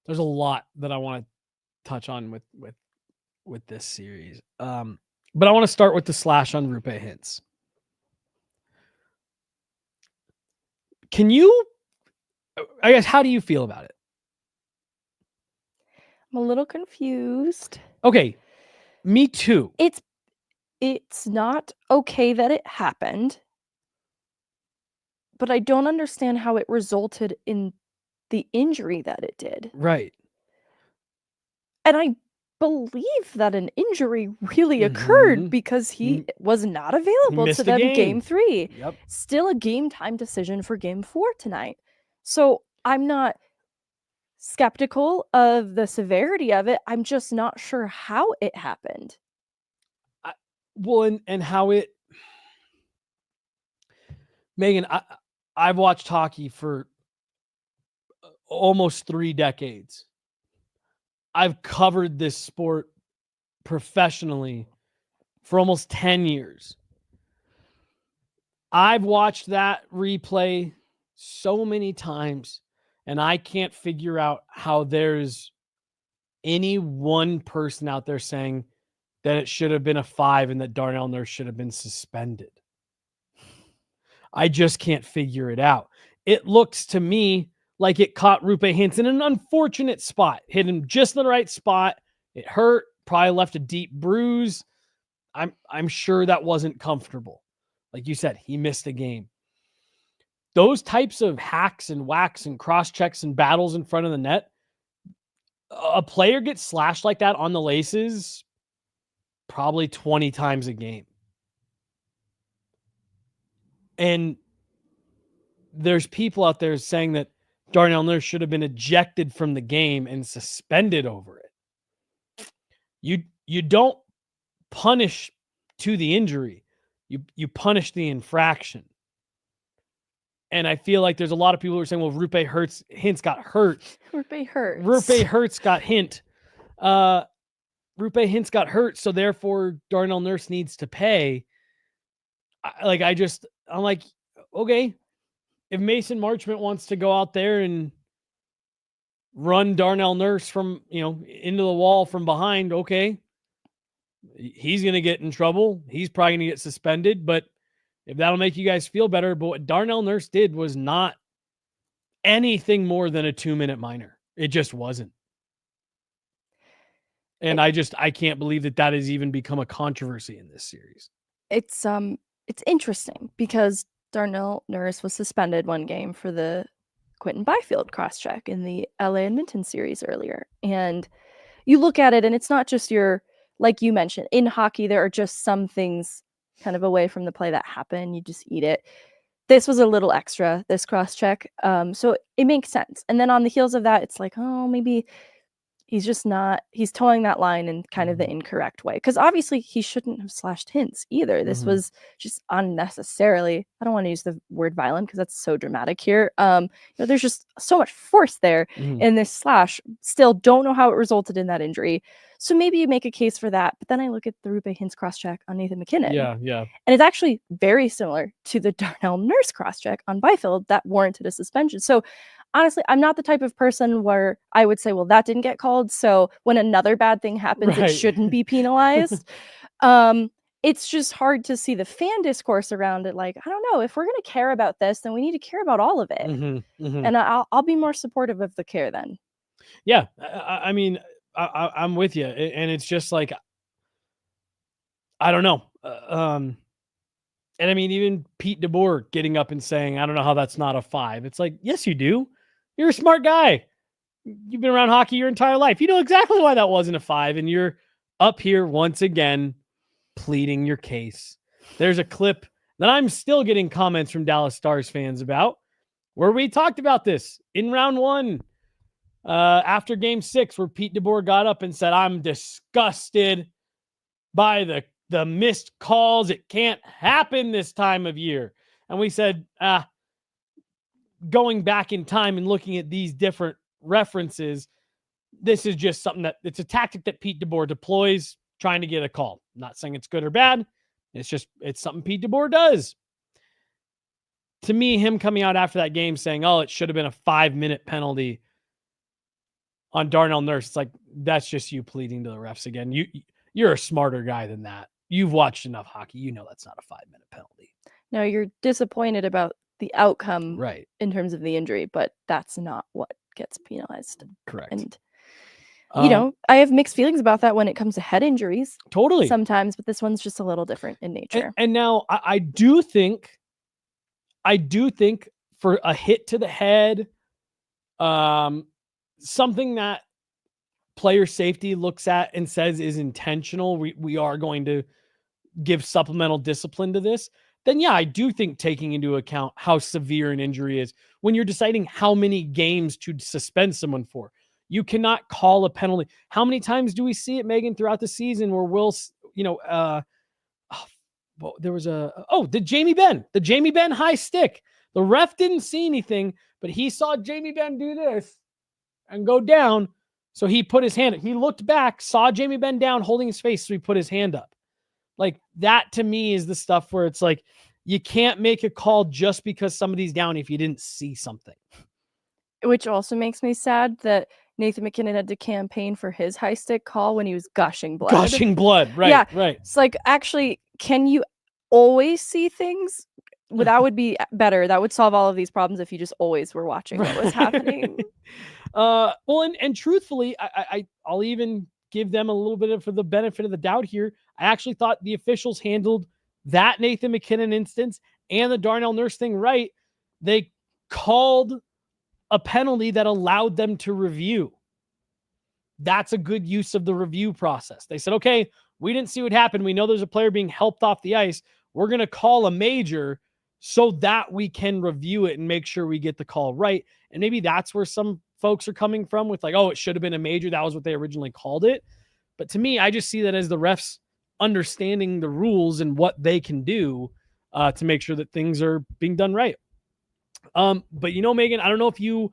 There's a lot that I want to touch on with this series. But I want to start with the slash on Roope Hintz. I guess, how do you feel about it? I'm a little confused. Okay. Me too. It's not okay that it happened, but I don't understand how it resulted in the injury that it did. Right. And I believe that an injury really occurred because he was not available to them game 3. Yep. Still a game time decision for game 4 tonight. So I'm not skeptical of the severity of it. I'm just not sure how it happened. And how it... Megan, I've watched hockey for almost 3 decades. I've covered this sport professionally for almost 10 years. I've watched that replay so many times, and I can't figure out how there's any one person out there saying that it should have been a 5 and that Darnell Nurse should have been suspended. I just can't figure it out. It looks to me like it caught Roope Hintz in an unfortunate spot. Hit him just in the right spot. It hurt. Probably left a deep bruise. I'm sure that wasn't comfortable. Like you said, he missed a game. Those types of hacks and whacks and cross checks and battles in front of the net, a player gets slashed like that on the laces probably 20 times a game. And there's people out there saying that Darnell Nurse should have been ejected from the game and suspended over it. You don't punish to the injury. You punish the infraction. And I feel like there's a lot of people who are saying, well, Roope Hintz got hurt. Roope Hurts. Roope Hurts got hint. Roope Hintz got hurt, so therefore Darnell Nurse needs to pay. I'm like, okay, if Mason Marchment wants to go out there and run Darnell Nurse from, into the wall from behind, okay, he's going to get in trouble. He's probably going to get suspended, but if that'll make you guys feel better. But what Darnell Nurse did was not anything more than a 2-minute minor. It just wasn't. And I can't believe that has even become a controversy in this series. It's interesting because Darnell Nurse was suspended one game for the Quinton Byfield cross-check in the LA Edmonton series earlier. And you look at it and it's not just like you mentioned, in hockey, there are just some things kind of away from the play that happen. You just eat it. This was a little extra, this cross-check. So it makes sense. And then on the heels of that, it's like, oh, maybe he's towing that line in kind of the incorrect way. Because obviously he shouldn't have slashed Hintz either. This was just unnecessarily, I don't want to use the word violent because that's so dramatic here. There's just so much force there in this slash. Still don't know how it resulted in that injury. So maybe you make a case for that. But then I look at the Roope Hintz cross-check on Nathan MacKinnon. Yeah. And it's actually very similar to the Darnell Nurse cross-check on Byfield that warranted a suspension. So honestly, I'm not the type of person where I would say, well, that didn't get called, so when another bad thing happens, It shouldn't be penalized. It's just hard to see the fan discourse around it. Like, I don't know, if we're going to care about this, then we need to care about all of it. And I'll be more supportive of the care then. Yeah, I mean, I'm with you. And it's just like, I don't know. And I mean, even Pete DeBoer getting up and saying, I don't know how that's not a 5. It's like, yes, you do. You're a smart guy. You've been around hockey your entire life. You know exactly why that wasn't a 5. And you're up here once again, pleading your case. There's a clip that I'm still getting comments from Dallas Stars fans about where we talked about this in round 1 after game 6, where Pete DeBoer got up and said, I'm disgusted by the missed calls. It can't happen this time of year. And we said, going back in time and looking at these different references, this is just something it's a tactic that Pete DeBoer deploys trying to get a call. I'm not saying it's good or bad. It's something Pete DeBoer does. To me, him coming out after that game saying, oh, it should have been a 5-minute penalty on Darnell Nurse. It's like, that's just you pleading to the refs again. You're a smarter guy than that. You've watched enough hockey. You know that's not a 5-minute penalty. No, you're disappointed about the outcome, right, in terms of the injury, but that's not what gets penalized. Correct. And I have mixed feelings about that when it comes to head injuries. Totally. Sometimes, but this one's just a little different in nature. And now I do think for a hit to the head, something that player safety looks at and says is intentional, we are going to give supplemental discipline to this, then yeah, I do think taking into account how severe an injury is when you're deciding how many games to suspend someone for. You cannot call a penalty. How many times do we see it, Megan, throughout the season where there was the Jamie Benn high stick. The ref didn't see anything, but he saw Jamie Benn do this and go down. So he put his hand up. He looked back, saw Jamie Benn down, holding his face. So he put his hand up. Like, that to me is the stuff where it's like, you can't make a call just because somebody's down if you didn't see something. Which also makes me sad that Nathan MacKinnon had to campaign for his high stick call when he was gushing blood. Right, yeah. Right. It's like, actually, can you always see things? Well, that would be better. That would solve all of these problems if you just always were watching what was happening. And truthfully, I'll even give them a little bit of the benefit of the doubt here. I actually thought the officials handled that Nathan MacKinnon instance and the Darnell Nurse thing right. They called a penalty that allowed them to review. That's a good use of the review process. They said, okay, we didn't see what happened. We know there's a player being helped off the ice. We're going to call a major so that we can review it and make sure we get the call right. And maybe that's where some folks are coming from with like, oh, it should have been a major. That was what they originally called it. But to me, I just see that as the refs understanding the rules and what they can do to make sure that things are being done right. But Megan, I don't know if you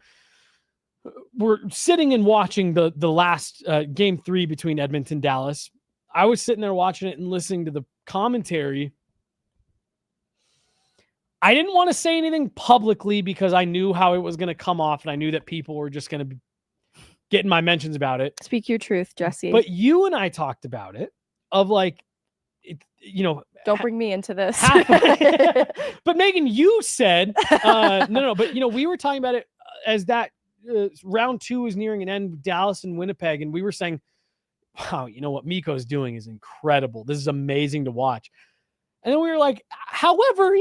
were sitting and watching the last game 3 between Edmonton and Dallas. I was sitting there watching it and listening to the commentary. I didn't want to say anything publicly because I knew how it was going to come off, and I knew that people were just going to be getting my mentions about it. Speak your truth, Jesse. But you and I talked about it of like, don't bring me into this. But Megan, you said, no, but we were talking about it as that round 2 is nearing an end, Dallas and Winnipeg. And we were saying, wow, what Mikko's doing is incredible. This is amazing to watch. And then we were like, however,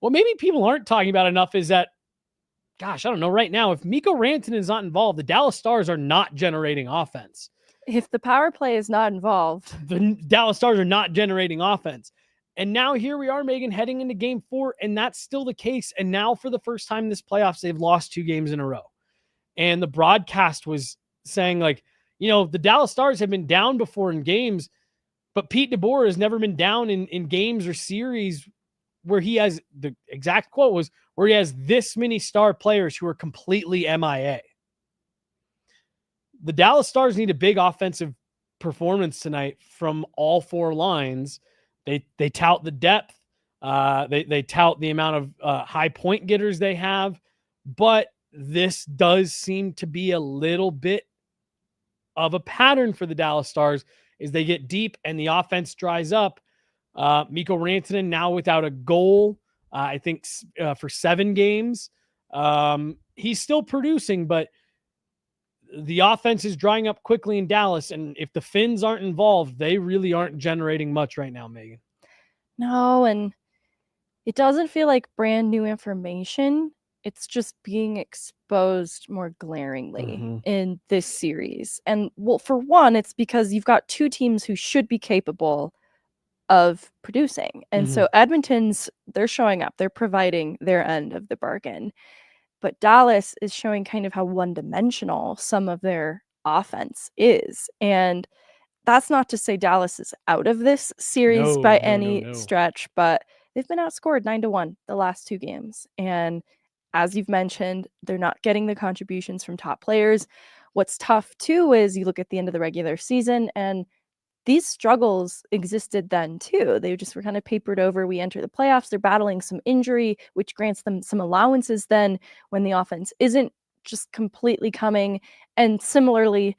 what maybe people aren't talking about enough is that, gosh, I don't know right now, if Mikko Rantanen is not involved, the Dallas Stars are not generating offense. If the power play is not involved, the Dallas Stars are not generating offense. And now here we are, Megan, heading into game 4, and that's still the case. And now for the first time in this playoffs, they've lost 2 games in a row. And the broadcast was saying like, the Dallas Stars have been down before in games, but Pete DeBoer has never been down in games or series where he has, the exact quote was, where he has this many star players who are completely MIA. The Dallas Stars need a big offensive performance tonight from all 4 lines. They tout the depth. They tout the amount of high point getters they have, but this does seem to be a little bit of a pattern for the Dallas Stars as they get deep and the offense dries up. Mikko Rantanen now without a goal, I think for 7 games. He's still producing, but the offense is drying up quickly in Dallas. And if the Finns aren't involved, they really aren't generating much right now, Megan. No, and it doesn't feel like brand new information. It's just being exposed more glaringly in this series. And well, for one, it's because you've got 2 teams who should be capable of producing. And so Edmonton's, they're showing up, they're providing their end of the bargain. But Dallas is showing kind of how one-dimensional some of their offense is. And that's not to say Dallas is out of this series by any stretch, but they've been outscored 9-1 the last 2 games. And as you've mentioned, they're not getting the contributions from top players. What's tough too is you look at the end of the regular season and these struggles existed then too. They just were kind of papered over. We enter the playoffs, they're battling some injury, which grants them some allowances then when the offense isn't just completely coming. And similarly,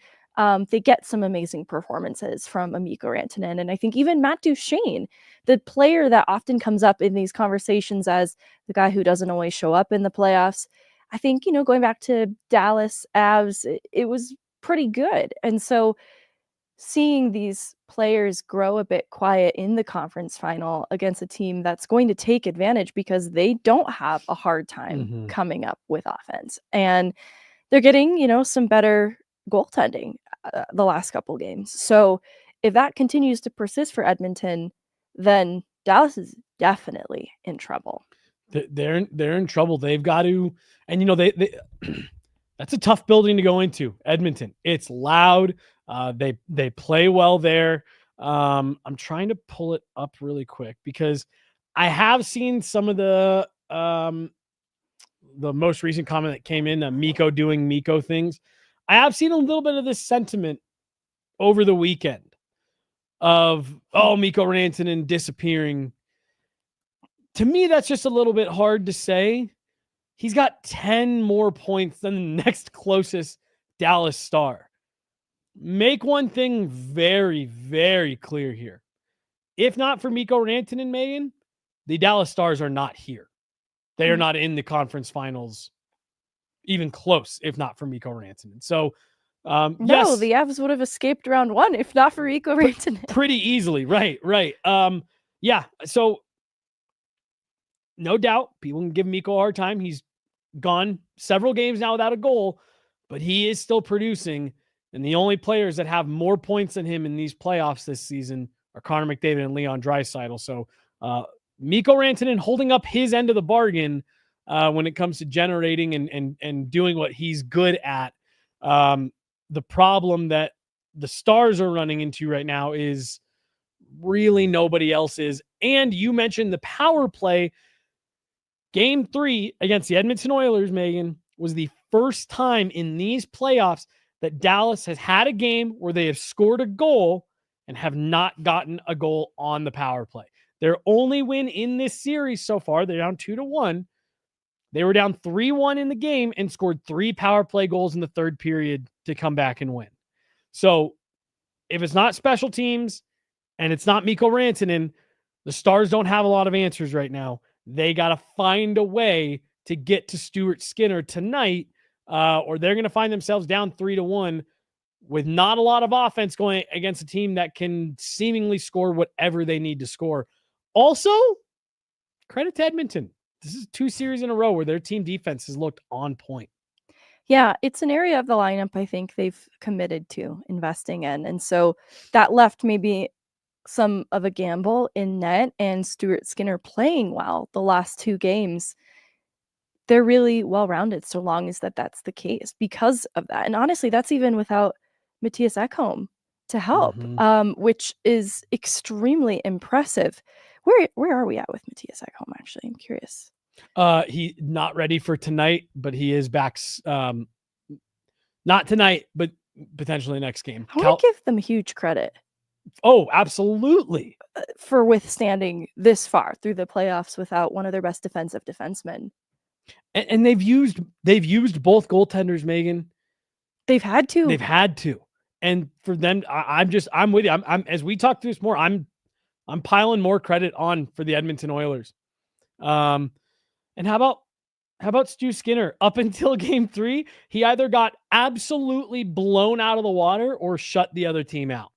they get some amazing performances from Mikko Rantanen. And I think even Matt Duchene, the player that often comes up in these conversations as the guy who doesn't always show up in the playoffs, I think, going back to Dallas Avs, it was pretty good. And so seeing these players grow a bit quiet in the conference final against a team that's going to take advantage because they don't have a hard time coming up with offense. And they're getting, some better goaltending the last couple games. So if that continues to persist for Edmonton, then Dallas is definitely in trouble. They're in trouble. They've got to, and they that's a tough building to go into. Edmonton, it's loud. They play well there. I'm trying to pull it up really quick because I have seen some of the most recent comment that came in, Mikko doing Mikko things. I have seen a little bit of this sentiment over the weekend of, Mikko Rantanen disappearing. To me, that's just a little bit hard to say. He's got 10 more points than the next closest Dallas Star. Make one thing very, very clear here. If not for Mikko Rantanen, Megan, the Dallas Stars are not here. They are not in the conference finals, even close, if not for Mikko Rantanen. So, yes, the Avs would have escaped round 1 if not for Mikko Rantanen. Pretty easily. Right. Yeah. So, no doubt, people can give Mikko a hard time. He's gone several games now without a goal, but he is still producing. And the only players that have more points than him in these playoffs this season are Connor McDavid and Leon Draisaitl. So Mikko Rantanen holding up his end of the bargain when it comes to generating and doing what he's good at. The problem that the Stars are running into right now is really nobody else is. And you mentioned the power play. Game 3 against the Edmonton Oilers, Megan, was the first time in these playoffs that Dallas has had a game where they have scored a goal and have not gotten a goal on the power play. Their only win in this series so far, they're down 2-1. They were down 3-1 in the game and scored 3 power play goals in the third period to come back and win. So if it's not special teams and it's not Mikko Rantanen, the Stars don't have a lot of answers right now. They got to find a way to get to Stuart Skinner tonight, or they're going to find themselves down 3-1 with not a lot of offense going against a team that can seemingly score whatever they need to score. Also, credit to Edmonton. This is 2 series in a row where their team defense has looked on point. Yeah, it's an area of the lineup I think they've committed to investing in. And so that left maybe some of a gamble in net, and Stuart Skinner playing well the last 2 games. They're really well-rounded so long as that's the case because of that. And honestly, that's even without Matthias Ekholm to help, which is extremely impressive. Where are we at with Matthias Ekholm, actually? I'm curious. He not ready for tonight, but he is back. Not tonight, but potentially next game. I want to give them huge credit. Oh, absolutely. For withstanding this far through the playoffs without one of their best defensive defensemen. And they've used both goaltenders, Megan. They've had to. And for them, I'm with you. I'm as we talk through this more, I'm piling more credit on for the Edmonton Oilers. And how about Stu Skinner? Up until game 3, he either got absolutely blown out of the water or shut the other team out.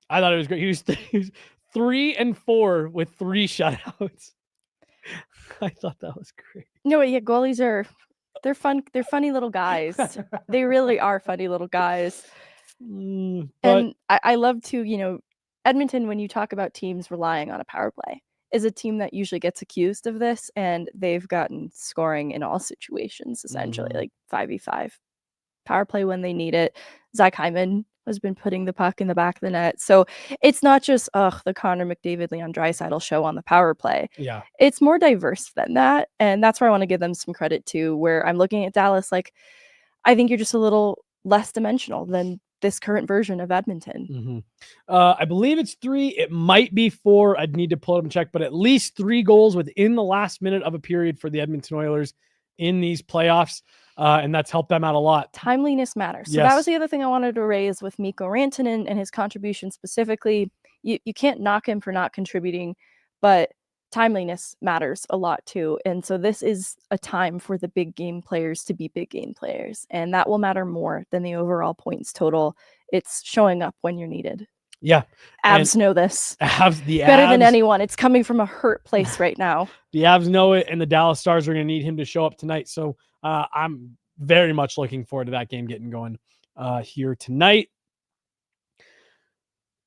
I thought it was great. He was 3-4 with 3 shutouts. I thought that was great. No, yeah, goalies they're fun. They're funny little guys. They really are funny little guys. And I love to, Edmonton, when you talk about teams relying on a power play, is a team that usually gets accused of this, and they've gotten scoring in all situations, essentially, like 5v5 power play when they need it. Zach Hyman has been putting the puck in the back of the net. So it's not just the Connor McDavid, Leon Draisaitl show on the power play. Yeah. It's more diverse than that. And that's where I want to give them some credit too, where I'm looking at Dallas like, I think you're just a little less dimensional than this current version of Edmonton. I believe it's 3. It might be 4. I'd need to pull it up and check, but at least 3 goals within the last minute of a period for the Edmonton Oilers in these playoffs. And that's helped them out a lot. Timeliness matters. So yes. That was the other thing I wanted to raise with Mikko Rantanen and his contribution specifically. You can't knock him for not contributing, but timeliness matters a lot too. And so this is a time for the big game players to be big game players. And that will matter more than the overall points total. It's showing up when you're needed. Yeah. Avs know this. The better Avs, than anyone. It's coming from a hurt place right now. The Avs know it, and the Dallas Stars are going to need him to show up tonight. So I'm very much looking forward to that game getting going here tonight.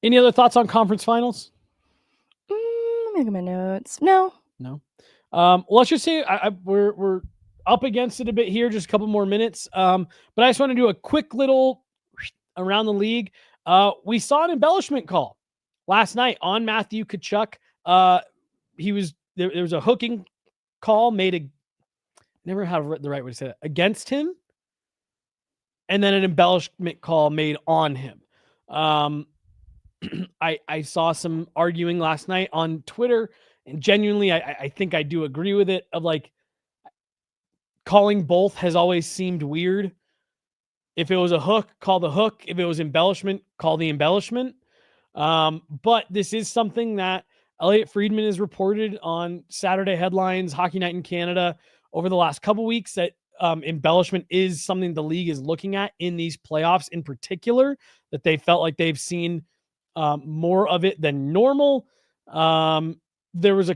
Any other thoughts on conference finals? Let me look at my notes. No. Let's just say we're up against it a bit here, just a couple more minutes. But I just want to do a quick little around the league. We saw an embellishment call last night on Matthew Tkachuk. There was a hooking call made never have the right way to say that, against him, and then an embellishment call made on him. I saw some arguing last night on Twitter, and genuinely, I think I do agree with it, of like, calling both has always seemed weird. If it was a hook, call the hook. If it was embellishment, call the embellishment. But this is something that Elliot Friedman has reported on Saturday Headlines, Hockey Night in Canada, over the last couple weeks, that embellishment is something the league is looking at in these playoffs in particular, that they felt like they've seen more of it than normal. There was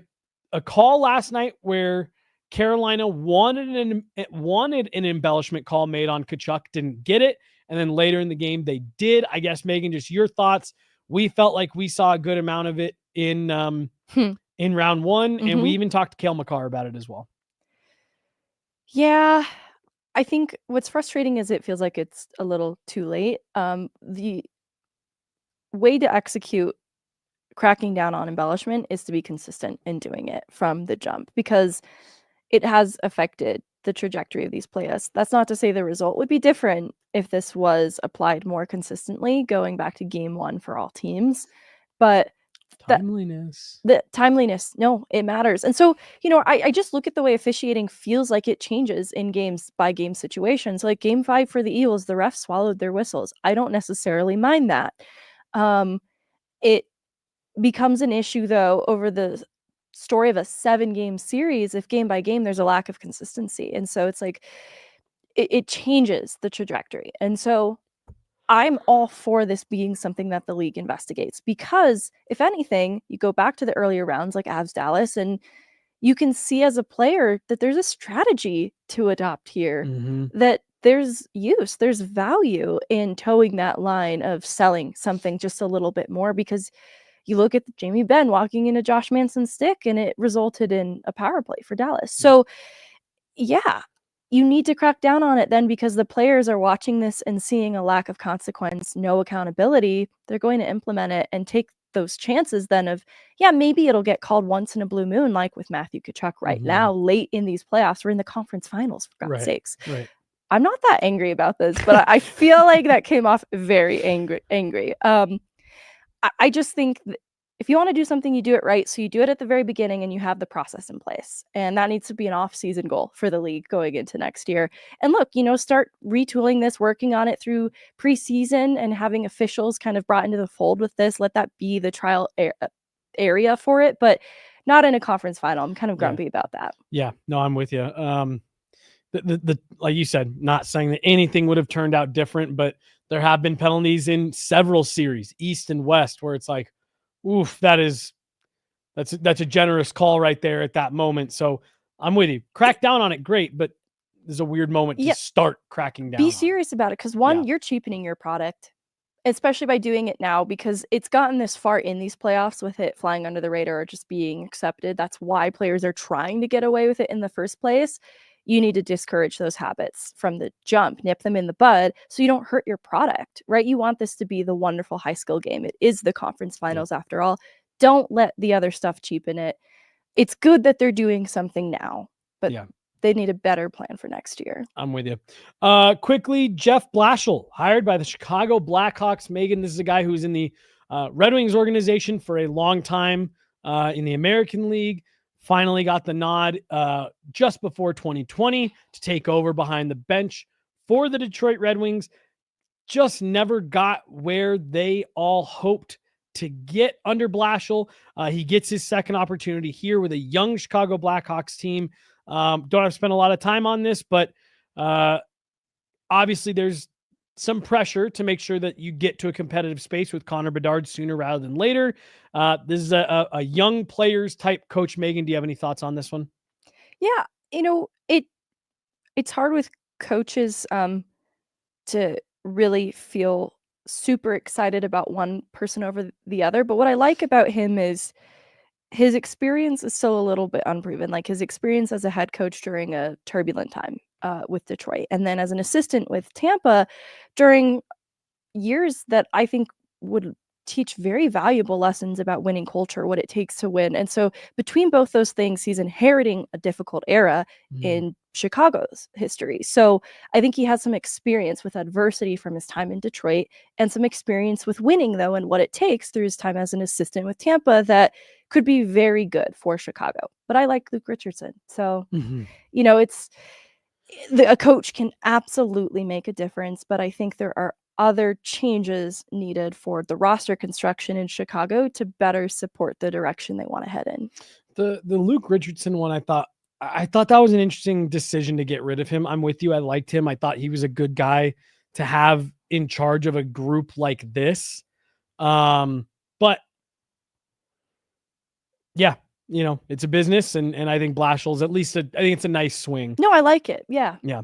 a call last night where Carolina wanted an embellishment call made on Tkachuk, didn't get it, and then later in the game they did. I guess, Megan, just your thoughts. We felt like we saw a good amount of it in in round one. And we even talked to Cale Makar about it as well. Yeah. I think what's frustrating is it feels like it's a little too late. The way to execute cracking down on embellishment is to be consistent in doing it from the jump, because it has affected the trajectory of these playoffs. That's not to say the result would be different if this was applied more consistently, going back to game one for all teams. But the timeliness, no, it matters. And so, I just look at the way officiating feels like it changes in games by game situations. Like game 5 for the Eagles, the refs swallowed their whistles. I don't necessarily mind that. It becomes an issue, though, over the story of a 7-game series if game by game there's a lack of consistency. And so it's like it changes the trajectory. And so I'm all for this being something that the league investigates, because if anything, you go back to the earlier rounds like Avs Dallas, and you can see as a player that there's a strategy to adopt here, that there's value in towing that line of selling something just a little bit more, because you look at Jamie Benn walking into Josh Manson's stick and it resulted in a power play for Dallas. So yeah, you need to crack down on it then, because the players are watching this and seeing a lack of consequence, no accountability. They're going to implement it and take those chances then of, maybe it'll get called once in a blue moon, like with Matthew Tkachuk right now, late in these playoffs. We're in the conference finals, for God's sakes. Right. I'm not that angry about this, but I feel like that came off very angry. I just think if you want to do something, you do it right. So you do it at the very beginning and you have the process in place. And that needs to be an off-season goal for the league going into next year. And look, start retooling this, working on it through preseason and having officials kind of brought into the fold with this. Let that be the trial area for it, but not in a conference final. I'm kind of grumpy about that. Yeah, no, I'm with you. The like you said, not saying that anything would have turned out different, but there have been penalties in several series, East and West, where it's like, oof, that's a generous call right there at that moment. So I'm with you. Crack down on it, great, but there's a weird moment to start cracking down. Be serious about it, because you're cheapening your product, especially by doing it now, because it's gotten this far in these playoffs with it flying under the radar or just being accepted. That's why players are trying to get away with it in the first place. You need to discourage those habits from the jump, nip them in the bud so you don't hurt your product, right? You want this to be the wonderful high skill game. It is the conference finals after all. Don't let the other stuff cheapen it. It's good that they're doing something now, but they need a better plan for next year. I'm with you. Quickly, Jeff Blashill, hired by the Chicago Blackhawks. Megan, this is a guy who's in the Red Wings organization for a long time in the American League. Finally got the nod just before 2020 to take over behind the bench for the Detroit Red Wings. Just never got where they all hoped to get under Blashill. He gets his second opportunity here with a young Chicago Blackhawks team. Don't have to spend a lot of time on this, but obviously there's some pressure to make sure that you get to a competitive space with Connor Bedard sooner rather than later. This is a young players type coach. Megan, do you have any thoughts on this one? Yeah, it's hard with coaches to really feel super excited about one person over the other. But what I like about him is his experience is still a little bit unproven. Like his experience as a head coach during a turbulent time with Detroit, and then as an assistant with Tampa during years that I think would teach very valuable lessons about winning culture, what it takes to win. And so between both those things, he's inheriting a difficult era in Chicago's history. So I think he has some experience with adversity from his time in Detroit and some experience with winning, though, and what it takes through his time as an assistant with Tampa that could be very good for Chicago. But I like Luke Richardson. So, it's a coach can absolutely make a difference, but I think there are other changes needed for the roster construction in Chicago to better support the direction they want to head in. The Luke Richardson one, I thought that was an interesting decision to get rid of him. I'm with you. I liked him. I thought he was a good guy to have in charge of a group like this. But yeah, it's a business, and I think Blashill's I think it's a nice swing. No, I like it. Yeah. Yeah.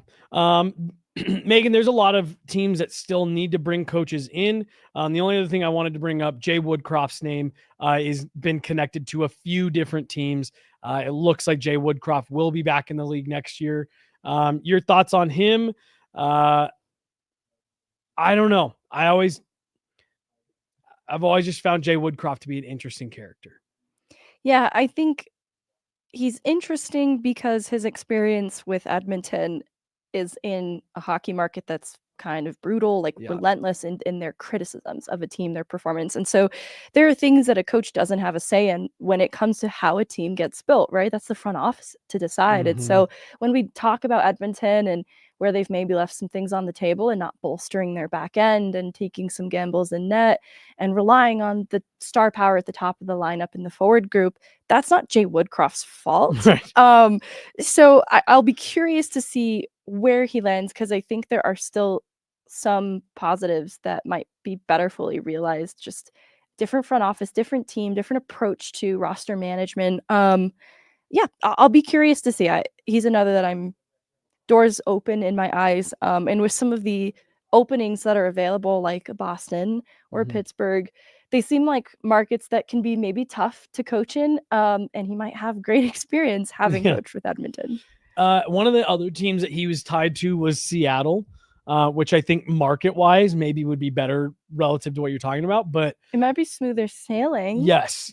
Megan, there's a lot of teams that still need to bring coaches in. The only other thing I wanted to bring up, Jay Woodcroft's name is been connected to a few different teams. It looks like Jay Woodcroft will be back in the league next year. Your thoughts on him? I don't know. I've always just found Jay Woodcroft to be an interesting character. Yeah, I think he's interesting because his experience with Edmonton is in a hockey market that's kind of brutal, like relentless in their criticisms of a team, their performance. And so there are things that a coach doesn't have a say in when it comes to how a team gets built, right? That's the front office to decide. And so when we talk about Edmonton and where they've maybe left some things on the table and not bolstering their back end and taking some gambles in net and relying on the star power at the top of the lineup in the forward group, that's not Jay Woodcroft's fault. Right. So I'll be curious to see where he lands, because I think there are still some positives that might be better fully realized. Just different front office, different team, different approach to roster management. Yeah, I'll be curious to see. He's another that I'm doors open in my eyes. And with some of the openings that are available, like Boston or Pittsburgh, they seem like markets that can be maybe tough to coach in. And he might have great experience having coached with Edmonton. One of the other teams that he was tied to was Seattle, which I think market-wise maybe would be better relative to what you're talking about, but it might be smoother sailing. Yes.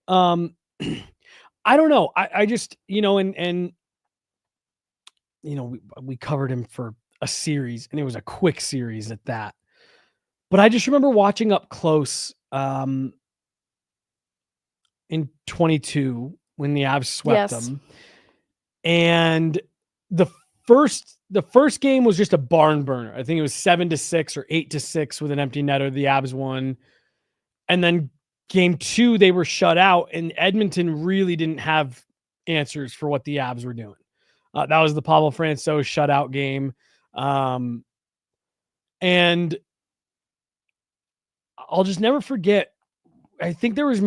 I don't know. I just, and we covered him for a series, and it was a quick series at that. But I just remember watching up close in 22 when the Avs swept them. And the first game was just a barn burner. I think it was 7-6 or 8-6 with an empty netter. The Avs won. And then game 2, they were shut out, and Edmonton really didn't have answers for what the Avs were doing. That was the Pavel Francouz shutout game. And I'll just never forget. I think there was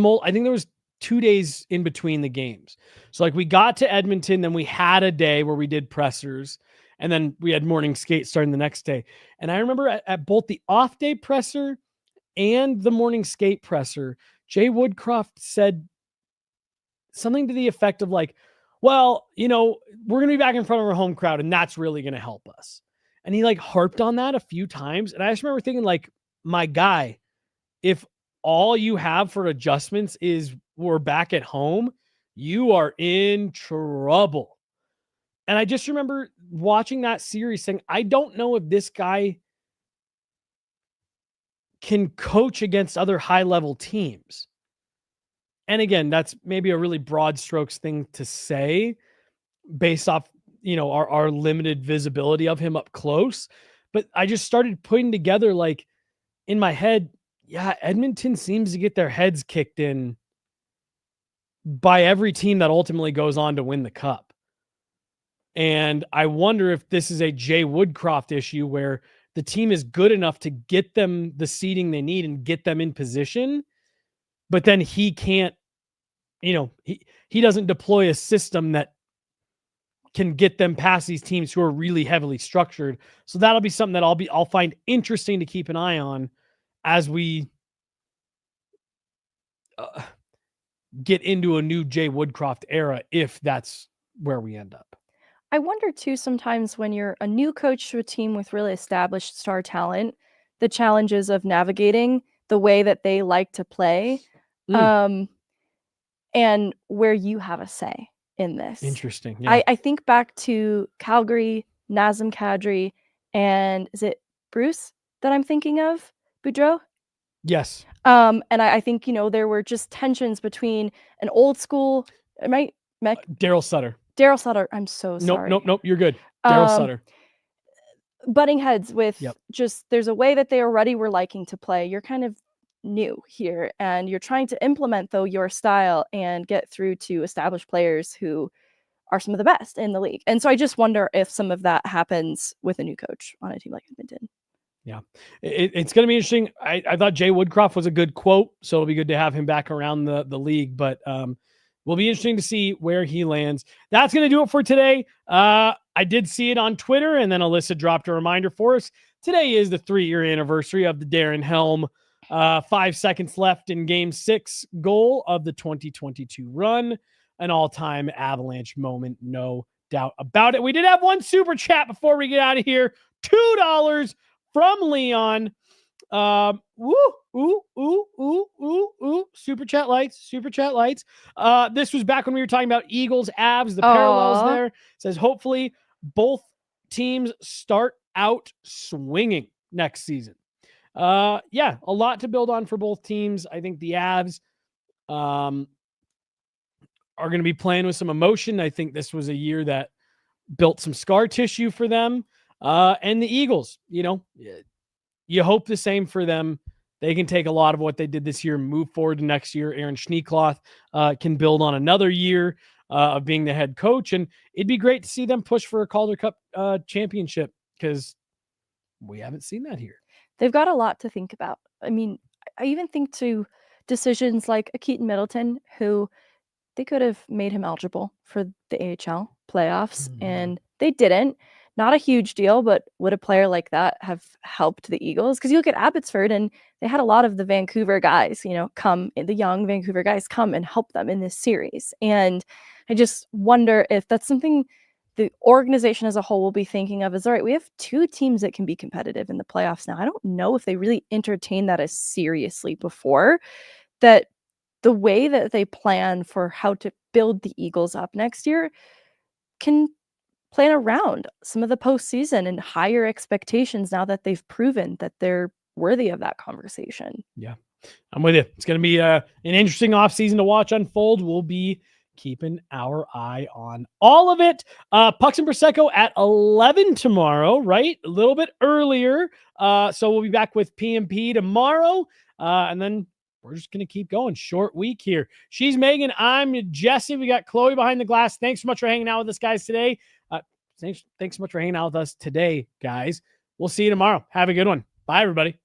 2 days in between the games. So like we got to Edmonton, then we had a day where we did pressers, and then we had morning skate starting the next day. And I remember at both the off day presser and the morning skate presser, Jay Woodcroft said something to the effect of like, well, we're going to be back in front of our home crowd, and that's really going to help us. And he like harped on that a few times. And I just remember thinking like, my guy, if all you have for adjustments is we're back at home, you are in trouble. And I just remember watching that series saying, I don't know if this guy can coach against other high-level teams. And again, that's maybe a really broad strokes thing to say based off, our limited visibility of him up close. But I just started putting together, like, in my head, yeah, Edmonton seems to get their heads kicked in by every team that ultimately goes on to win the cup. And I wonder if this is a Jay Woodcroft issue where the team is good enough to get them the seeding they need and get them in position, but then he can't, he doesn't deploy a system that can get them past these teams who are really heavily structured. So that'll be something that I'll find interesting to keep an eye on as we get into a new Jay Woodcroft era, if that's where we end up. I wonder too, sometimes when you're a new coach to a team with really established star talent, the challenges of navigating the way that they like to play, and where you have a say in this. Interesting. Yeah. I think back to Calgary, Nazem Kadri, and is it Bruce that I'm thinking of? Gaudreau? Yes. And I think, there were just tensions between an old school, Daryl Sutter. I'm so sorry. Nope. You're good. Daryl Sutter. Butting heads with just, there's a way that they already were liking to play. You're kind of new here, and you're trying to implement, though, your style and get through to established players who are some of the best in the league. And so I just wonder if some of that happens with a new coach on a team like Edmonton. Yeah, it's going to be interesting. I thought Jay Woodcroft was a good quote, so it'll be good to have him back around the league. But will be interesting to see where he lands. That's going to do it for today. I did see it on Twitter, and then Alyssa dropped a reminder for us. Today is the 3-year anniversary of the Darren Helm 5 seconds left in Game 6 goal of the 2022 run. An all-time Avalanche moment, no doubt about it. We did have one super chat before we get out of here. $2 from Leon. Super chat lights. This was back when we were talking about Eagles, Avs, the parallels there. It says, hopefully both teams start out swinging next season. Yeah, a lot to build on for both teams. I think the Avs are going to be playing with some emotion. I think this was a year that built some scar tissue for them. And the Eagles, you hope the same for them. They can take a lot of what they did this year, move forward to next year. Aaron Schneekloth can build on another year of being the head coach. And it'd be great to see them push for a Calder Cup championship, because we haven't seen that here. They've got a lot to think about. I mean, I even think to decisions like a Keaton Middleton, who they could have made him eligible for the AHL playoffs, and they didn't. Not a huge deal, but would a player like that have helped the Eagles? Because you look at Abbotsford, and they had a lot of the Vancouver guys, the young Vancouver guys come and help them in this series. And I just wonder if that's something the organization as a whole will be thinking of, is, all right, we have 2 teams that can be competitive in the playoffs now. I don't know if they really entertained that as seriously before, that the way that they plan for how to build the Eagles up next year can plan around some of the postseason and higher expectations now that they've proven that they're worthy of that conversation. Yeah, I'm with you. It's going to be an interesting offseason to watch unfold. We'll be keeping our eye on all of it. Pucks and Prosecco at 11 tomorrow, right? A little bit earlier. So we'll be back with PMP tomorrow. And then we're just going to keep going. Short week here. She's Megan. I'm Jesse. We got Chloe behind the glass. Thanks so much for hanging out with us, guys, today. Thanks so much for hanging out with us today, guys. We'll see you tomorrow. Have a good one. Bye, everybody.